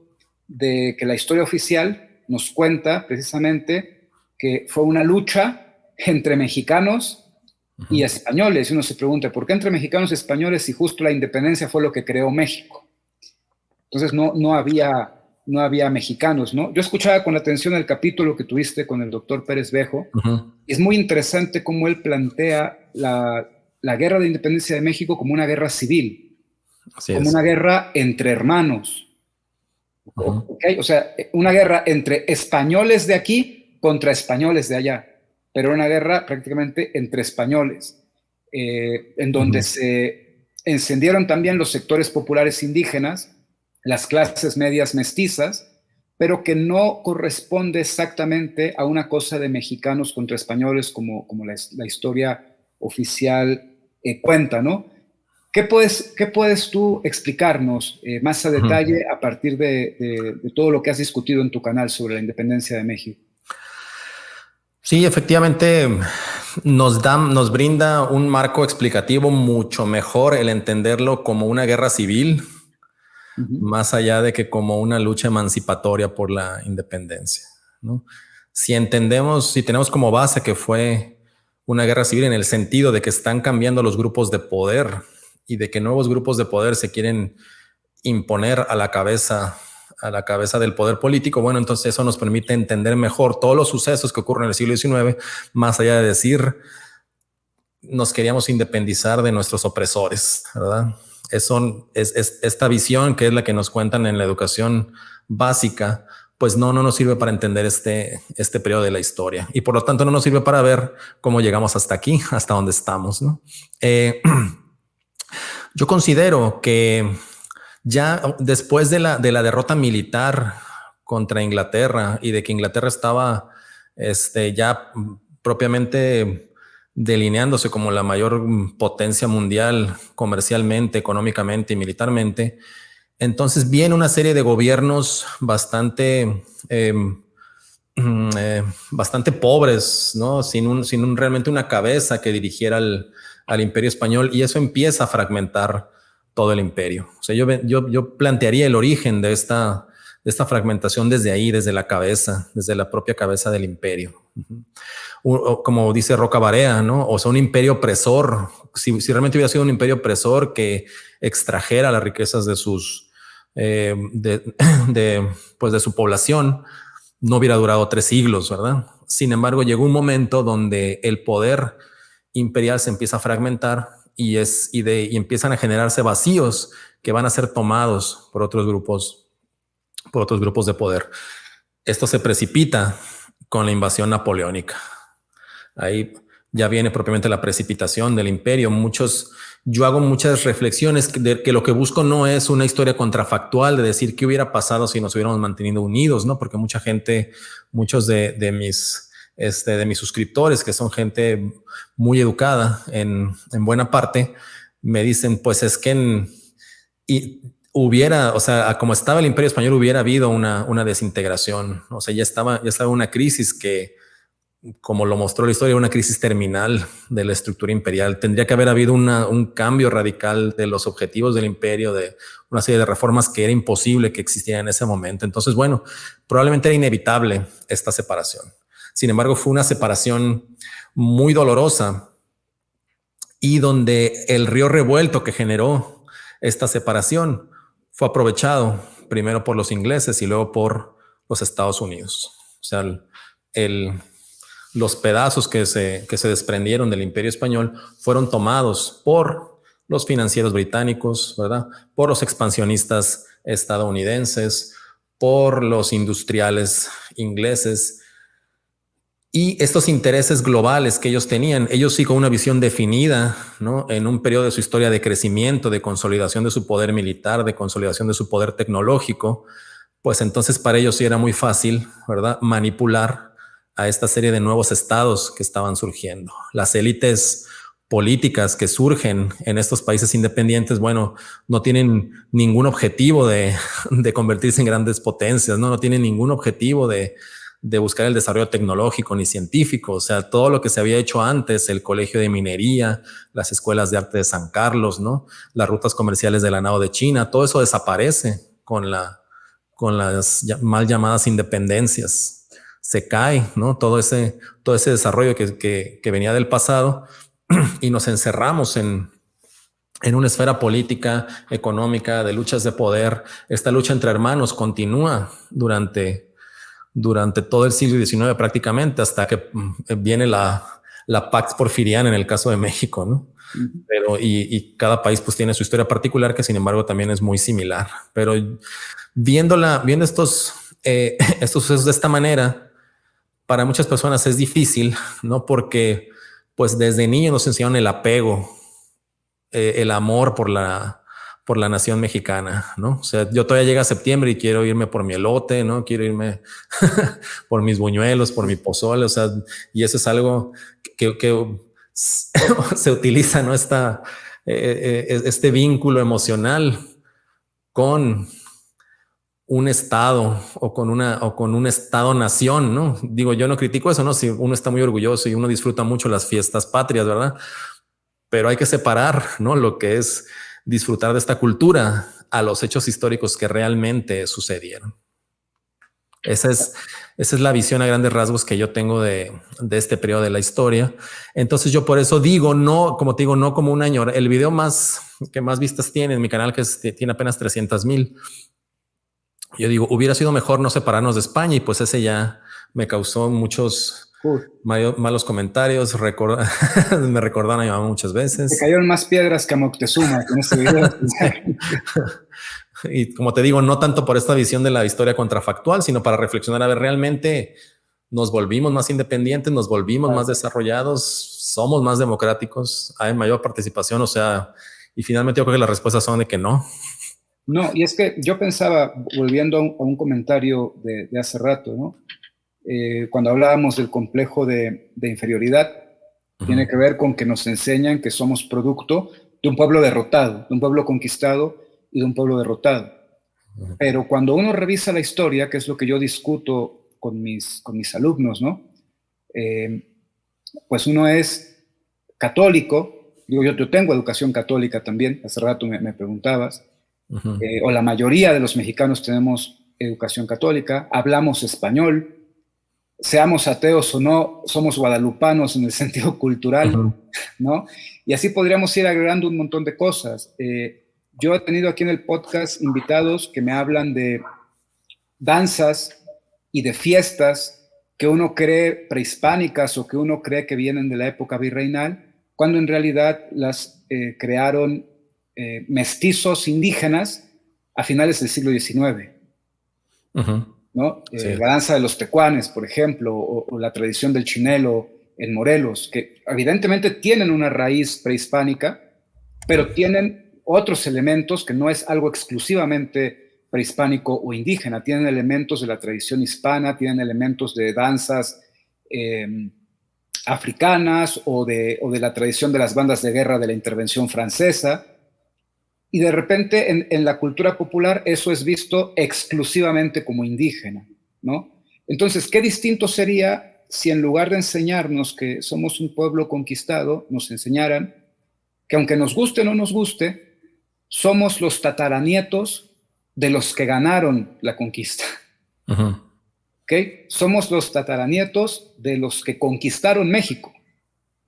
de que la historia oficial nos cuenta precisamente que fue una lucha entre mexicanos y españoles. Y uno se pregunta, ¿por qué entre mexicanos y españoles si justo la independencia fue lo que creó México? Entonces no había mexicanos, ¿no? Yo escuchaba con atención el capítulo que tuviste con el doctor Pérez Bejo. Y es muy interesante cómo él plantea la guerra de independencia de México como una guerra civil, como una guerra entre hermanos. ¿Okay? O sea, una guerra entre españoles de aquí contra españoles de allá, pero una guerra prácticamente entre españoles, en donde se encendieron también los sectores populares indígenas, las clases medias mestizas, pero que no corresponde exactamente a una cosa de mexicanos contra españoles como la historia oficial cuenta, ¿no? ¿Qué puedes tú explicarnos más a detalle a partir de todo lo que has discutido en tu canal sobre la independencia de México? Sí, efectivamente nos brinda un marco explicativo mucho mejor el entenderlo como una guerra civil, más allá de que como una lucha emancipatoria por la independencia, ¿no? Si tenemos como base que fue una guerra civil en el sentido de que están cambiando los grupos de poder y de que nuevos grupos de poder se quieren imponer a la cabeza del poder político, bueno, entonces eso nos permite entender mejor todos los sucesos que ocurren en el siglo XIX, más allá de decir nos queríamos independizar de nuestros opresores, ¿verdad? Es esta visión que es la que nos cuentan en la educación básica, pues no nos sirve para entender este periodo de la historia y por lo tanto no nos sirve para ver cómo llegamos hasta aquí, hasta donde estamos, ¿no? Yo considero que ya después de la derrota militar contra Inglaterra y de que Inglaterra estaba ya propiamente delineándose como la mayor potencia mundial comercialmente, económicamente y militarmente, entonces viene una serie de gobiernos bastante pobres, ¿no? Sin realmente una cabeza que dirigiera al imperio español, y eso empieza a fragmentar todo el imperio. O sea, yo plantearía el origen de esta fragmentación desde ahí, desde la cabeza, desde la propia cabeza del imperio. Como dice Roca Barea, ¿no? O sea, un imperio opresor. Si realmente hubiera sido un imperio opresor que extrajera las riquezas de sus pues de su población, no hubiera durado 3 siglos, ¿verdad? Sin embargo, llegó un momento donde el poder imperial se empieza a fragmentar y empiezan a generarse vacíos que van a ser tomados por otros grupos de poder. Esto se precipita con la invasión napoleónica. Ahí ya viene propiamente la precipitación del imperio. Yo hago muchas reflexiones de que lo que busco no es una historia contrafactual de decir qué hubiera pasado si nos hubiéramos mantenido unidos, ¿no? Porque muchos de mis suscriptores, que son gente muy educada en buena parte, me dicen, pues es que o sea, como estaba el Imperio Español, hubiera habido una desintegración. O sea, ya estaba una crisis que, como lo mostró la historia, una crisis terminal de la estructura imperial. Tendría que haber habido un cambio radical de los objetivos del imperio, de una serie de reformas que era imposible que existieran en ese momento. Entonces, bueno, probablemente era inevitable esta separación. Sin embargo, fue una separación muy dolorosa y donde el río revuelto que generó esta separación fue aprovechado primero por los ingleses y luego por los Estados Unidos. O sea, los pedazos que se desprendieron del Imperio Español fueron tomados por los financieros británicos, ¿verdad? Por los expansionistas estadounidenses, por los industriales ingleses. Y estos intereses globales que ellos tenían, ellos sí con una visión definida, ¿no? En un periodo de su historia de crecimiento, de consolidación de su poder militar, de consolidación de su poder tecnológico, pues entonces para ellos sí era muy fácil, ¿verdad? Manipular a esta serie de nuevos estados que estaban surgiendo. Las élites políticas que surgen en estos países independientes, bueno, no tienen ningún objetivo de convertirse en grandes potencias, ¿no? No tienen ningún objetivo de buscar el desarrollo tecnológico ni científico. O sea, todo lo que se había hecho antes, el colegio de minería, las escuelas de arte de San Carlos, ¿no? Las rutas comerciales de la nao de China, todo eso desaparece con las mal llamadas independencias. Se cae, ¿no? Todo ese desarrollo que venía del pasado y nos encerramos en una esfera política, económica, de luchas de poder. Esta lucha entre hermanos continúa durante todo el siglo XIX prácticamente, hasta que viene la Pax Porfiriana en el caso de México, ¿no? Uh-huh. Pero y cada país pues tiene su historia particular, que sin embargo también es muy similar. Pero viendo estos sucesos de esta manera, para muchas personas es difícil, ¿no? Porque pues desde niños nos enseñaron el apego, el amor por la nación mexicana, ¿no? O sea, yo todavía llega septiembre y quiero irme por mi elote, ¿no? Quiero irme por mis buñuelos, por mi pozole, o sea, y eso es algo que se utiliza, ¿no? Este vínculo emocional con un estado o con un estado-nación, ¿no? Digo, yo no critico eso, ¿no? Si uno está muy orgulloso y uno disfruta mucho las fiestas patrias, ¿verdad? Pero hay que separar, ¿no? Lo que es disfrutar de esta cultura a los hechos históricos que realmente sucedieron. Esa es la visión a grandes rasgos que yo tengo de este periodo de la historia. Entonces yo por eso digo, no, como te digo, no como un año. El video que más vistas tiene en mi canal, que tiene apenas 300,000. Yo digo, hubiera sido mejor no separarnos de España, y pues ese ya me causó muchos malos comentarios. Me recordaron a mi mamá muchas veces. Te cayeron más piedras que a Moctezuma con este video. Y como te digo, no tanto por esta visión de la historia contrafactual, sino para reflexionar, a ver, realmente nos volvimos más independientes, nos volvimos más desarrollados, somos más democráticos, hay mayor participación, o sea, y finalmente yo creo que las respuestas son de que no. No, y es que yo pensaba, volviendo a un comentario de hace rato, ¿no? Cuando hablábamos del complejo de inferioridad, tiene que ver con que nos enseñan que somos producto de un pueblo derrotado, de un pueblo conquistado y de un pueblo derrotado. Pero cuando uno revisa la historia, que es lo que yo discuto con mis alumnos, ¿no? Pues uno es católico, digo, yo tengo educación católica también, hace rato me preguntabas, o la mayoría de los mexicanos tenemos educación católica, hablamos español, seamos ateos o no, somos guadalupanos en el sentido cultural, ¿no? Y así podríamos ir agregando un montón de cosas. Yo he tenido aquí en el podcast invitados que me hablan de danzas y de fiestas que uno cree prehispánicas o que uno cree que vienen de la época virreinal, cuando en realidad las crearon mestizos indígenas a finales del siglo XIX. ¿No? Sí. La danza de los tecuanes, por ejemplo, o la tradición del chinelo en Morelos, que evidentemente tienen una raíz prehispánica, pero tienen otros elementos que no es algo exclusivamente prehispánico o indígena, tienen elementos de la tradición hispana, tienen elementos de danzas africanas o de la tradición de las bandas de guerra de la intervención francesa, y de repente en la cultura popular eso es visto exclusivamente como indígena, ¿no? Entonces, ¿qué distinto sería si en lugar de enseñarnos que somos un pueblo conquistado, nos enseñaran que aunque nos guste o no nos guste, somos los tataranietos de los que ganaron la conquista? ¿Okay? Somos los tataranietos de los que conquistaron México,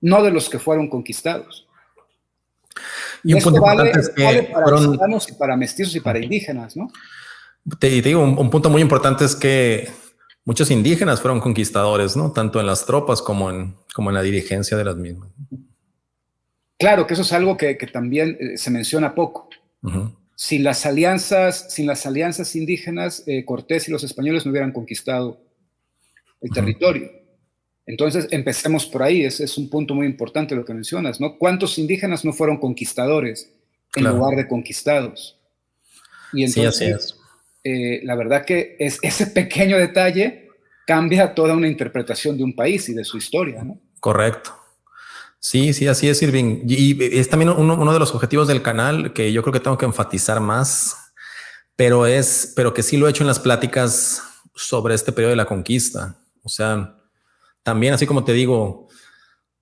no de los que fueron conquistados. Y un punto importante es que vale para hispanos y para mestizos y para indígenas, ¿no? Te digo, un punto muy importante es que muchos indígenas fueron conquistadores, ¿no? Tanto en las tropas como en la dirigencia de las mismas. Claro, que eso es algo que también se menciona poco. Sin las alianzas indígenas, Cortés y los españoles no hubieran conquistado el territorio. Entonces, empecemos por ahí. Ese es un punto muy importante lo que mencionas, ¿no? ¿Cuántos indígenas no fueron conquistadores en lugar de conquistados? Y entonces, sí, así es. La verdad que ese pequeño detalle cambia toda una interpretación de un país y de su historia, ¿no? Correcto. Sí, así es, Irving. Y es también uno de los objetivos del canal que yo creo que tengo que enfatizar más, pero que sí lo he hecho en las pláticas sobre este periodo de la conquista. O sea, también, así como te digo,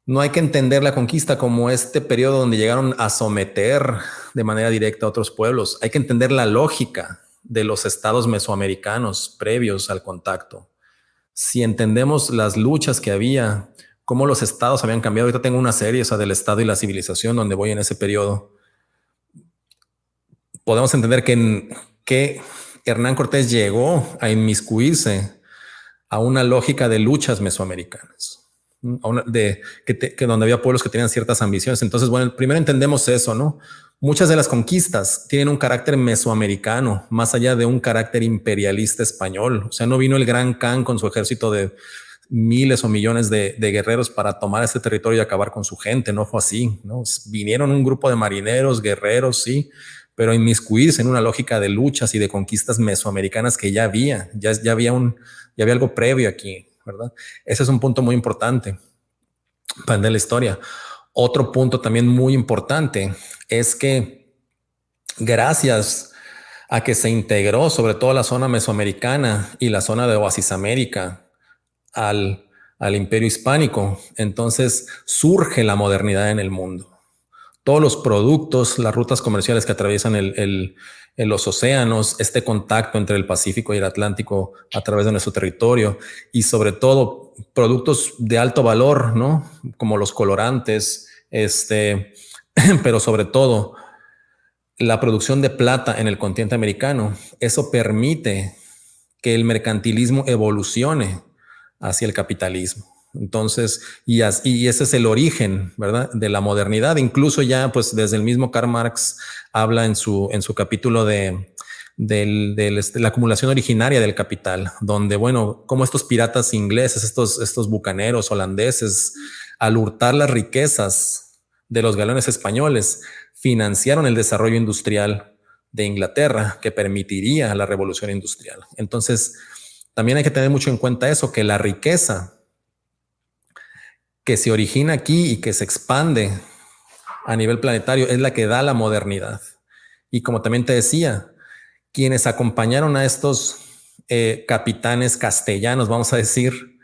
no hay que entender la conquista como este periodo donde llegaron a someter de manera directa a otros pueblos. Hay que entender la lógica de los estados mesoamericanos previos al contacto. Si entendemos las luchas que había, cómo los estados habían cambiado. Ahorita tengo una serie, o sea, del estado y la civilización, donde voy en ese periodo. Podemos entender que Hernán Cortés llegó a inmiscuirse a una lógica de luchas mesoamericanas, que donde había pueblos que tenían ciertas ambiciones. Entonces, bueno, primero entendemos eso, ¿no? Muchas de las conquistas tienen un carácter mesoamericano, más allá de un carácter imperialista español. O sea, no vino el Gran Khan con su ejército de miles o millones de guerreros para tomar este territorio y acabar con su gente. No fue así, ¿no? Vinieron un grupo de marineros, guerreros, sí, pero inmiscuirse en una lógica de luchas y de conquistas mesoamericanas que ya había algo previo aquí, ¿verdad? Ese es un punto muy importante para entender la historia. Otro punto también muy importante es que gracias a que se integró sobre todo la zona mesoamericana y la zona de Oasis América al imperio hispánico, entonces surge la modernidad en el mundo. Todos los productos, las rutas comerciales que atraviesan los océanos, este contacto entre el Pacífico y el Atlántico a través de nuestro territorio, y sobre todo productos de alto valor, ¿no? Como los colorantes, pero sobre todo la producción de plata en el continente americano. Eso permite que el mercantilismo evolucione hacia el capitalismo. Entonces, y ese es el origen, ¿verdad?, de la modernidad. Incluso ya, pues, desde el mismo Karl Marx habla en su capítulo de la acumulación originaria del capital, donde, bueno, como estos piratas ingleses, estos bucaneros holandeses, al hurtar las riquezas de los galeones españoles, financiaron el desarrollo industrial de Inglaterra, que permitiría la revolución industrial. Entonces, también hay que tener mucho en cuenta eso, que la riqueza que se origina aquí y que se expande a nivel planetario es la que da la modernidad. Y como también te decía, quienes acompañaron a estos capitanes castellanos, vamos a decir,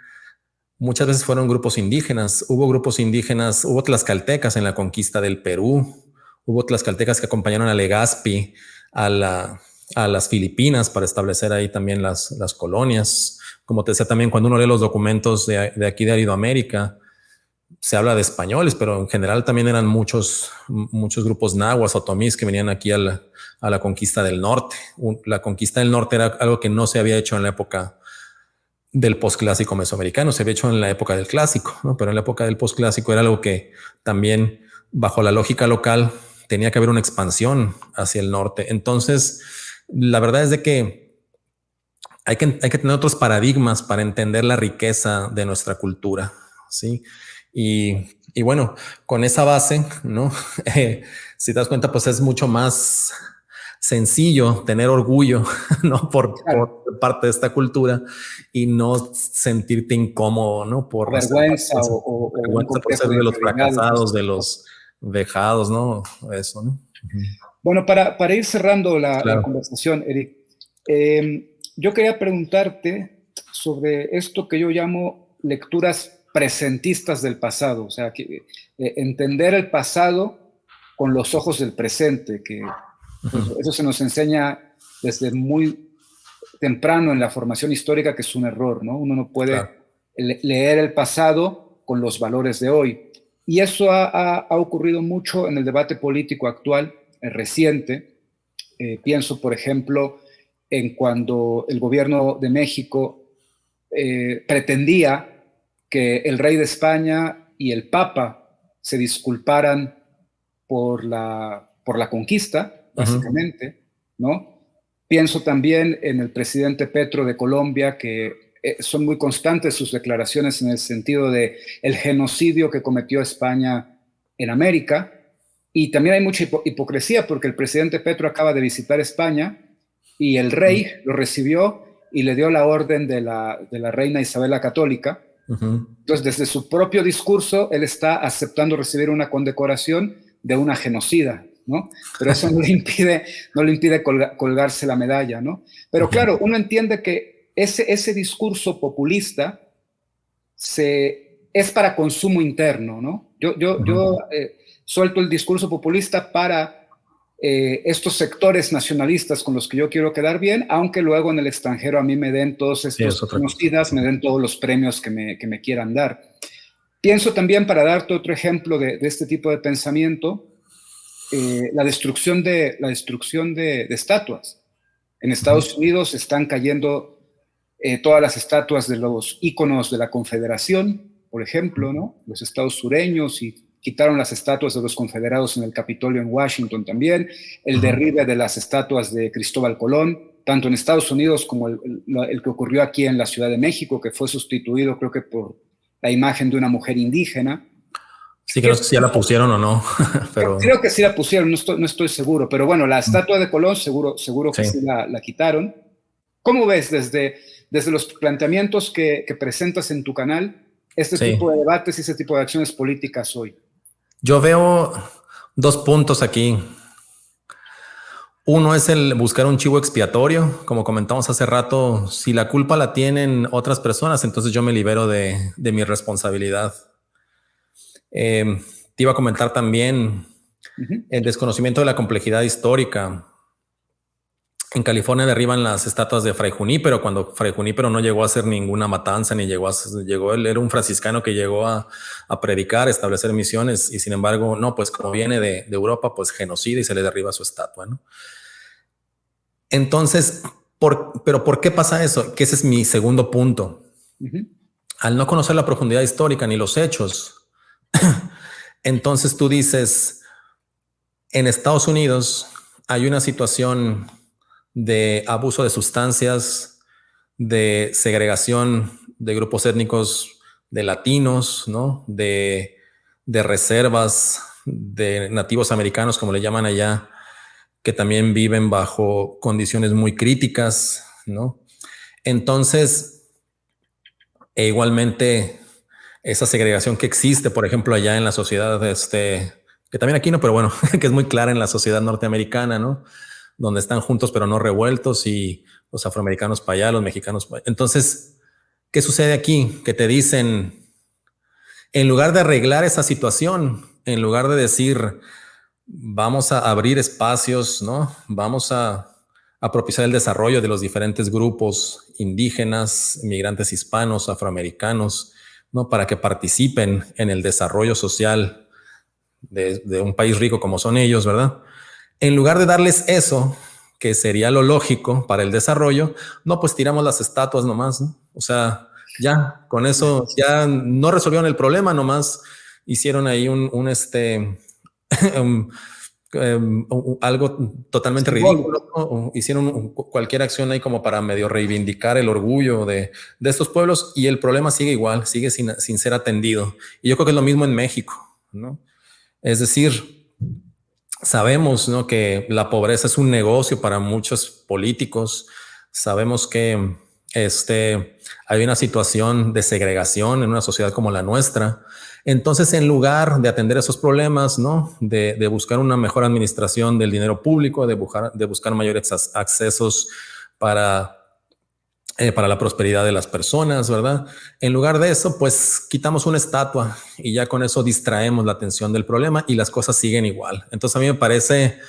muchas veces fueron grupos indígenas. Hubo grupos indígenas, hubo tlaxcaltecas en la conquista del Perú, hubo tlaxcaltecas que acompañaron a Legazpi a las Filipinas para establecer ahí también las colonias. Como te decía también, cuando uno lee los documentos de aquí de Aridoamérica, se habla de españoles, pero en general también eran muchos grupos nahuas, otomís que venían aquí a la conquista del norte. La conquista del norte era algo que no se había hecho en la época del posclásico mesoamericano, se había hecho en la época del clásico, ¿no? Pero en la época del posclásico era algo que también, bajo la lógica local, tenía que haber una expansión hacia el norte. Entonces, la verdad es de que hay que tener otros paradigmas para entender la riqueza de nuestra cultura, ¿sí? Y bueno, con esa base, ¿no? Si te das cuenta, pues es mucho más sencillo tener orgullo, ¿no? Claro. Por parte de esta cultura y no sentirte incómodo, ¿no? O Por vergüenza por o un vergüenza por ser complejo de de los inferioridad. fracasados, de los vejados, ¿no? Eso, ¿no? Ujú. Bueno, para ir cerrando la Claro. conversación, Eric, yo quería preguntarte sobre esto que yo llamo lecturas presentistas del pasado, o sea, entender el pasado con los ojos del presente, que pues, Ujú. eso se nos enseña desde muy temprano en la formación histórica, que es un error, ¿no? Uno no Claro. puede leer el pasado con los valores de hoy. Y eso ha ocurrido mucho en el debate político actual, reciente. Pienso, por ejemplo, en cuando el gobierno de México pretendía que el rey de España y el Papa se disculparan por la conquista, Ujú. básicamente, ¿no? Pienso también en el presidente Petro de Colombia, que son muy constantes sus declaraciones en el sentido de el genocidio que cometió España en América. Y también hay mucha hipocresía porque el presidente Petro acaba de visitar España y el rey lo recibió y le dio la orden de la reina Isabel la Católica. Ujú. Entonces, desde su propio discurso, él está aceptando recibir una condecoración de una genocida, ¿no? Pero eso no le impide colgarse la medalla, ¿no? Pero Ujú. claro, uno entiende que ese discurso populista es para consumo interno, ¿no? Ujú. Yo suelto el discurso populista para estos sectores nacionalistas con los que yo quiero quedar bien, aunque luego en el extranjero a mí me den todos Sí, estos es otra cosa. genocidas, me den todos los premios que me quieran dar. Pienso también, para darte otro ejemplo de este tipo de pensamiento, la destrucción de estatuas. En Ujú. Estados Unidos están cayendo todas las estatuas de los íconos de la Confederación, por ejemplo, ¿no? Los estados sureños, y quitaron las estatuas de los confederados en el Capitolio en Washington también, el Ujú. derribe de las estatuas de Cristóbal Colón, tanto en Estados Unidos como el que ocurrió aquí en la Ciudad de México, que fue sustituido creo que por la imagen de una mujer indígena. Sí, que no sé si ya la pusieron o no, pero Creo que sí la pusieron, no estoy seguro, pero bueno, la estatua de Colón seguro que sí. sí la quitaron. ¿Cómo ves desde los planteamientos que presentas en tu canal este Sí. tipo de debates y ese tipo de acciones políticas hoy? Yo veo dos puntos aquí. Uno es el buscar un chivo expiatorio. Como comentamos hace rato, si la culpa la tienen otras personas, entonces yo me libero de mi responsabilidad. Te iba a comentar también Uh -huh. el desconocimiento de la complejidad histórica. En California derriban las estatuas de Fray Junípero, cuando Fray Junípero no llegó a hacer ninguna matanza, ni llegó él era un franciscano que llegó a predicar, a establecer misiones, y sin embargo, no, pues como viene de Europa, pues genocida y se le derriba su estatua, ¿no? Entonces, pero ¿por qué pasa eso? Que ese es mi segundo punto. Uh -huh. Al no conocer la profundidad histórica ni los hechos, entonces tú dices, en Estados Unidos hay una situación de abuso de sustancias, de segregación de grupos étnicos, de latinos, ¿no? De reservas, de nativos americanos, como le llaman allá, que también viven bajo condiciones muy críticas, ¿no? Entonces, igualmente, esa segregación que existe, por ejemplo, allá en la sociedad, que también aquí no, pero bueno, que es muy clara en la sociedad norteamericana, ¿no? Donde están juntos pero no revueltos y los afroamericanos para allá, los mexicanos para allá. Entonces, ¿qué sucede aquí? Que te dicen, en lugar de arreglar esa situación, en lugar de decir, vamos a abrir espacios, ¿no? Vamos a propiciar el desarrollo de los diferentes grupos indígenas, inmigrantes hispanos, afroamericanos, ¿no? Para que participen en el desarrollo social de un país rico como son ellos, ¿verdad? En lugar de darles eso, que sería lo lógico para el desarrollo, no, pues tiramos las estatuas nomás, ¿no? O sea, ya con eso ya no resolvieron el problema, nomás hicieron ahí algo totalmente ridículo, ¿no? Hicieron cualquier acción ahí como para medio reivindicar el orgullo de estos pueblos, y el problema sigue igual, sigue sin ser atendido. Y yo creo que es lo mismo en México, ¿no? Es decir, sabemos, ¿no?, que la pobreza es un negocio para muchos políticos. Sabemos que hay una situación de segregación en una sociedad como la nuestra. Entonces, en lugar de atender esos problemas, ¿no?, de buscar una mejor administración del dinero público, de buscar mayores accesos para la prosperidad de las personas, ¿verdad? En lugar de eso, pues quitamos una estatua y ya con eso distraemos la atención del problema y las cosas siguen igual. Entonces a mí me parece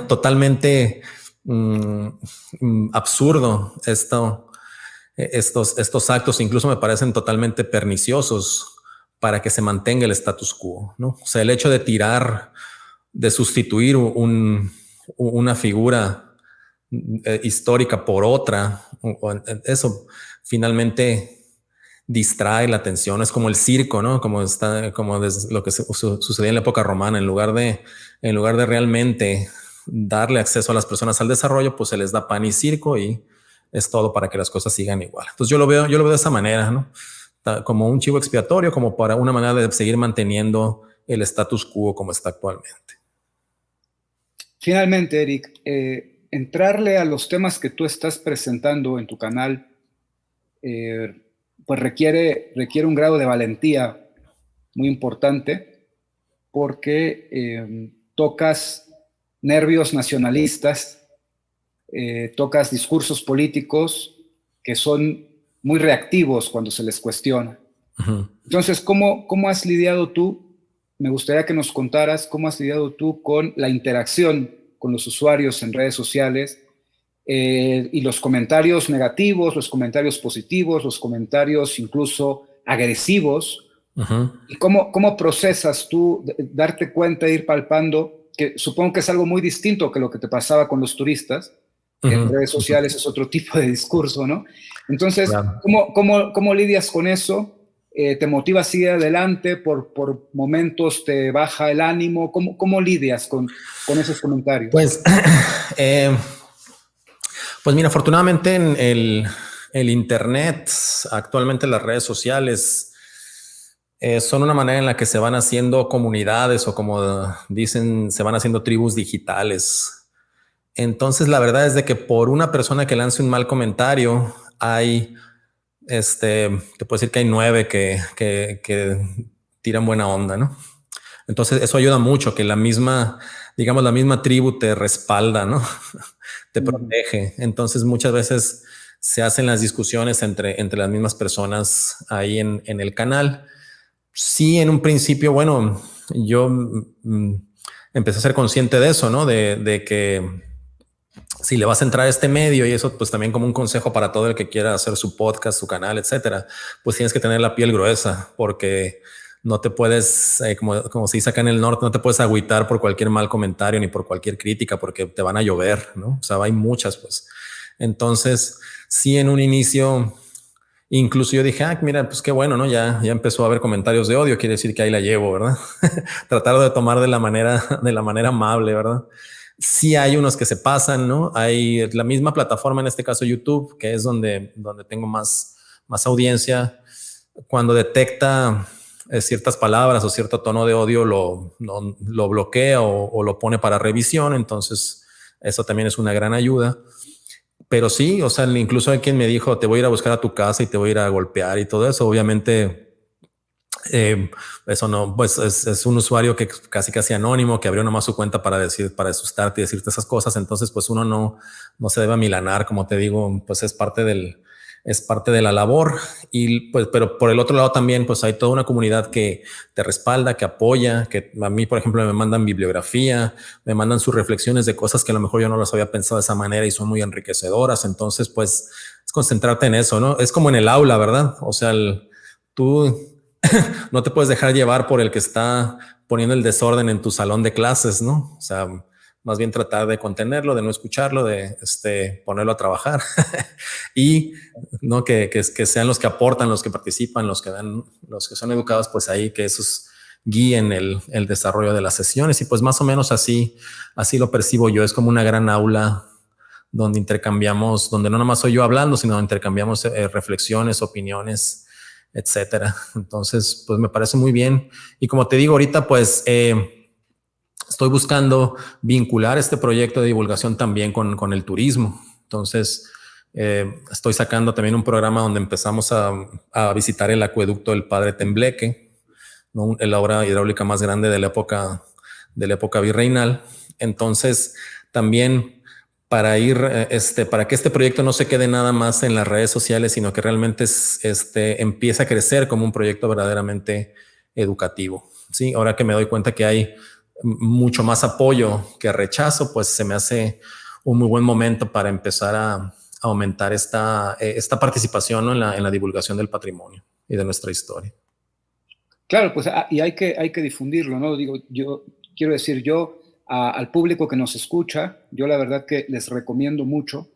totalmente absurdo estos actos, incluso me parecen totalmente perniciosos para que se mantenga el status quo, ¿no? O sea, el hecho de sustituir una figura histórica por otra, eso finalmente distrae la atención. Es como el circo, ¿no? Como lo que sucedía en la época romana. En lugar de realmente darle acceso a las personas al desarrollo, pues se les da pan y circo, y es todo para que las cosas sigan igual. Entonces yo lo veo de esa manera, ¿no? Como un chivo expiatorio, como para una manera de seguir manteniendo el status quo como está actualmente. Finalmente, Eric, entrarle a los temas que tú estás presentando en tu canal, pues requiere un grado de valentía muy importante, porque tocas nervios nacionalistas, tocas discursos políticos que son muy reactivos cuando se les cuestiona. Uh-huh. Entonces, ¿cómo has lidiado tú? Me gustaría que nos contaras cómo has lidiado tú con la interacción con los usuarios en redes sociales, y los comentarios negativos, los comentarios positivos, los comentarios incluso agresivos. Uh-huh. ¿Y cómo procesas tú darte cuenta, ir palpando, que supongo que es algo muy distinto que lo que te pasaba con los turistas? Uh-huh. En redes sociales es otro tipo de discurso, ¿no? Entonces, claro. ¿Cómo lidias con eso? ¿Te motiva a seguir adelante? ¿Por momentos te baja el ánimo? ¿Cómo lidias con esos comentarios? Pues mira, afortunadamente en el Internet, actualmente las redes sociales son una manera en la que se van haciendo comunidades, o como dicen, se van haciendo tribus digitales. Entonces la verdad es de que por una persona que lance un mal comentario, te puedo decir que hay 9 que tiran buena onda, ¿no? Entonces eso ayuda mucho, que la misma tribu te respalda, ¿no? Te protege. Entonces muchas veces se hacen las discusiones entre las mismas personas ahí en el canal. Sí, en un principio, bueno, yo empecé a ser consciente de eso, ¿no? De que si le vas a entrar a este medio, y eso pues también como un consejo para todo el que quiera hacer su podcast, su canal, etcétera, pues tienes que tener la piel gruesa, porque no te puedes, como se dice acá en el norte, no te puedes agüitar por cualquier mal comentario ni por cualquier crítica, porque te van a llover, ¿no? O sea, hay muchas, pues. Entonces, sí, en un inicio, incluso yo dije, mira, pues qué bueno, ¿no? Ya empezó a haber comentarios de odio, quiere decir que ahí la llevo, ¿verdad? Tratar de tomar de la manera amable, ¿verdad? Sí hay unos que se pasan, ¿no? Hay la misma plataforma, en este caso YouTube, que es donde tengo más audiencia. Cuando detecta ciertas palabras o cierto tono de odio, lo bloquea o lo pone para revisión. Entonces eso también es una gran ayuda. Pero sí, o sea, incluso hay quien me dijo, te voy a ir a buscar a tu casa y te voy a ir a golpear y todo eso. Obviamente eso no, pues es un usuario que casi anónimo, que abrió nomás su cuenta para asustarte y decirte esas cosas. Entonces pues uno no se debe amilanar, como te digo, pues es parte de la labor. Y pues, pero por el otro lado también, pues hay toda una comunidad que te respalda, que apoya, que a mí, por ejemplo, me mandan bibliografía, me mandan sus reflexiones de cosas que a lo mejor yo no las había pensado de esa manera y son muy enriquecedoras. Entonces, pues concentrarte en eso, ¿no? Es como en el aula, ¿verdad? O sea, tú no te puedes dejar llevar por el que está poniendo el desorden en tu salón de clases, ¿no? O sea, más bien tratar de contenerlo, de no escucharlo, de ponerlo a trabajar y no que sean los que aportan, los que participan, los que dan, los que son educados, pues ahí que esos guíen el desarrollo de las sesiones. Y pues más o menos así lo percibo yo. Es como una gran aula donde intercambiamos, donde no nomás soy yo hablando, sino intercambiamos reflexiones, opiniones, etcétera. Entonces, pues me parece muy bien. Y como te digo ahorita, pues estoy buscando vincular este proyecto de divulgación también con el turismo. Entonces, estoy sacando también un programa donde empezamos a visitar el acueducto del Padre Tembleque, ¿no? La obra hidráulica más grande de la época virreinal. Entonces, también para para que este proyecto no se quede nada más en las redes sociales, sino que realmente empiece a crecer como un proyecto verdaderamente educativo. Sí, ahora que me doy cuenta que hay mucho más apoyo que rechazo, pues se me hace un muy buen momento para empezar a aumentar esta participación, ¿no? en la divulgación del patrimonio y de nuestra historia. Claro, pues y hay que difundirlo, ¿no? Digo, yo quiero decir, al público que nos escucha, yo la verdad que les recomiendo mucho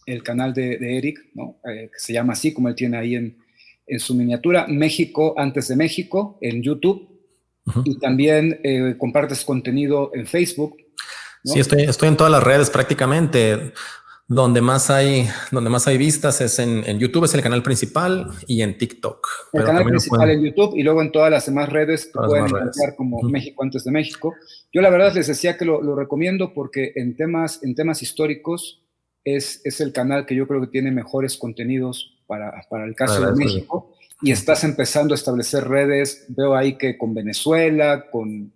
el canal de Eric, ¿no? Que se llama así, como él tiene ahí en su miniatura, México antes de México, en YouTube, y también compartes contenido en Facebook, ¿no? Sí, estoy en todas las redes prácticamente. Donde más hay vistas es en YouTube, es el canal principal, y en TikTok. El canal principal en YouTube, y luego en todas las demás redes te pueden encontrar como México antes de México. Yo la verdad les decía que lo recomiendo porque en temas históricos es el canal que yo creo que tiene mejores contenidos para el caso de México, y estás empezando a establecer redes, veo ahí que con Venezuela, con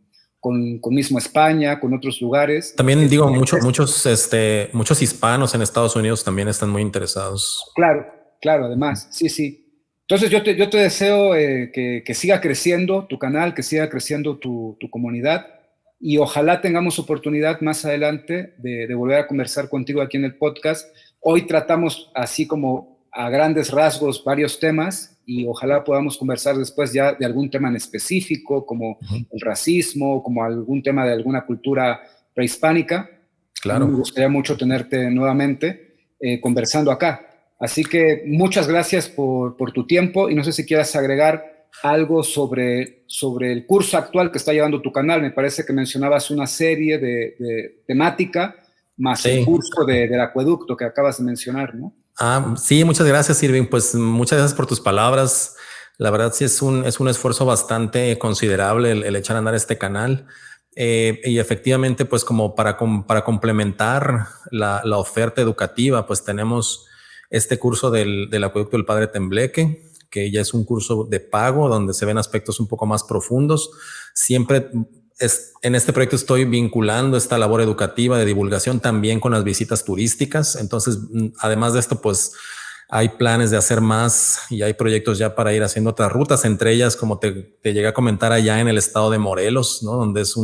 mismo España, con otros lugares. También digo, muchos hispanos en Estados Unidos también están muy interesados. Claro, además, sí. Entonces yo te deseo que siga creciendo tu canal, que siga creciendo tu comunidad, y ojalá tengamos oportunidad más adelante de volver a conversar contigo aquí en el podcast. Hoy tratamos así como a grandes rasgos varios temas, y ojalá podamos conversar después ya de algún tema en específico, como el racismo, como algún tema de alguna cultura prehispánica. Claro. Me gustaría mucho tenerte nuevamente conversando acá. Así que muchas gracias por tu tiempo, y no sé si quieras agregar algo sobre el curso actual que está llevando tu canal. Me parece que mencionabas una serie de temática más el curso del acueducto que acabas de mencionar, ¿no? Sí, muchas gracias, Irving. Pues muchas gracias por tus palabras. La verdad sí es un esfuerzo bastante considerable el echar a andar este canal. Y efectivamente, pues como para complementar la oferta educativa, pues tenemos este curso del acueducto del Padre Tembleque, que ya es un curso de pago donde se ven aspectos un poco más profundos. Siempre en este proyecto estoy vinculando esta labor educativa de divulgación también con las visitas turísticas. Entonces, además de esto, pues hay planes de hacer más y hay proyectos ya para ir haciendo otras rutas, entre ellas, como te llegué a comentar, allá en el estado de Morelos, ¿no? Donde es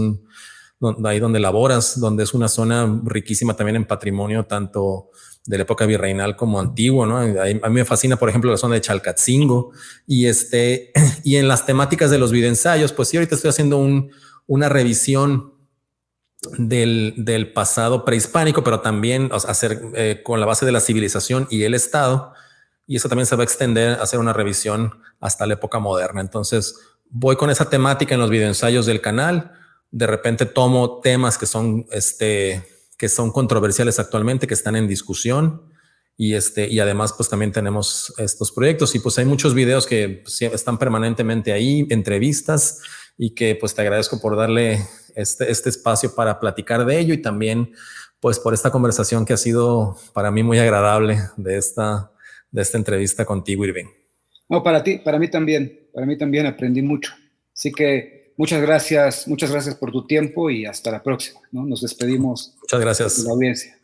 ahí donde laboras, donde es una zona riquísima también en patrimonio, tanto de la época virreinal como antiguo, ¿no? A mí me fascina, por ejemplo, la zona de Chalcatzingo, y y en las temáticas de los videoensayos, pues sí, ahorita estoy haciendo una revisión del pasado prehispánico, pero también hacer con la base de la civilización y el Estado, y eso también se va a extender a hacer una revisión hasta la época moderna. Entonces voy con esa temática en los videoensayos del canal. De repente tomo temas que son controversiales actualmente, que están en discusión, y además pues también tenemos estos proyectos, y pues hay muchos videos que están permanentemente ahí, entrevistas, y que pues te agradezco por darle este espacio para platicar de ello, y también pues por esta conversación que ha sido para mí muy agradable de esta entrevista contigo, Irving. No, para mí también aprendí mucho. Así que muchas gracias por tu tiempo, y hasta la próxima, ¿no? Nos despedimos. Muchas gracias. De la audiencia.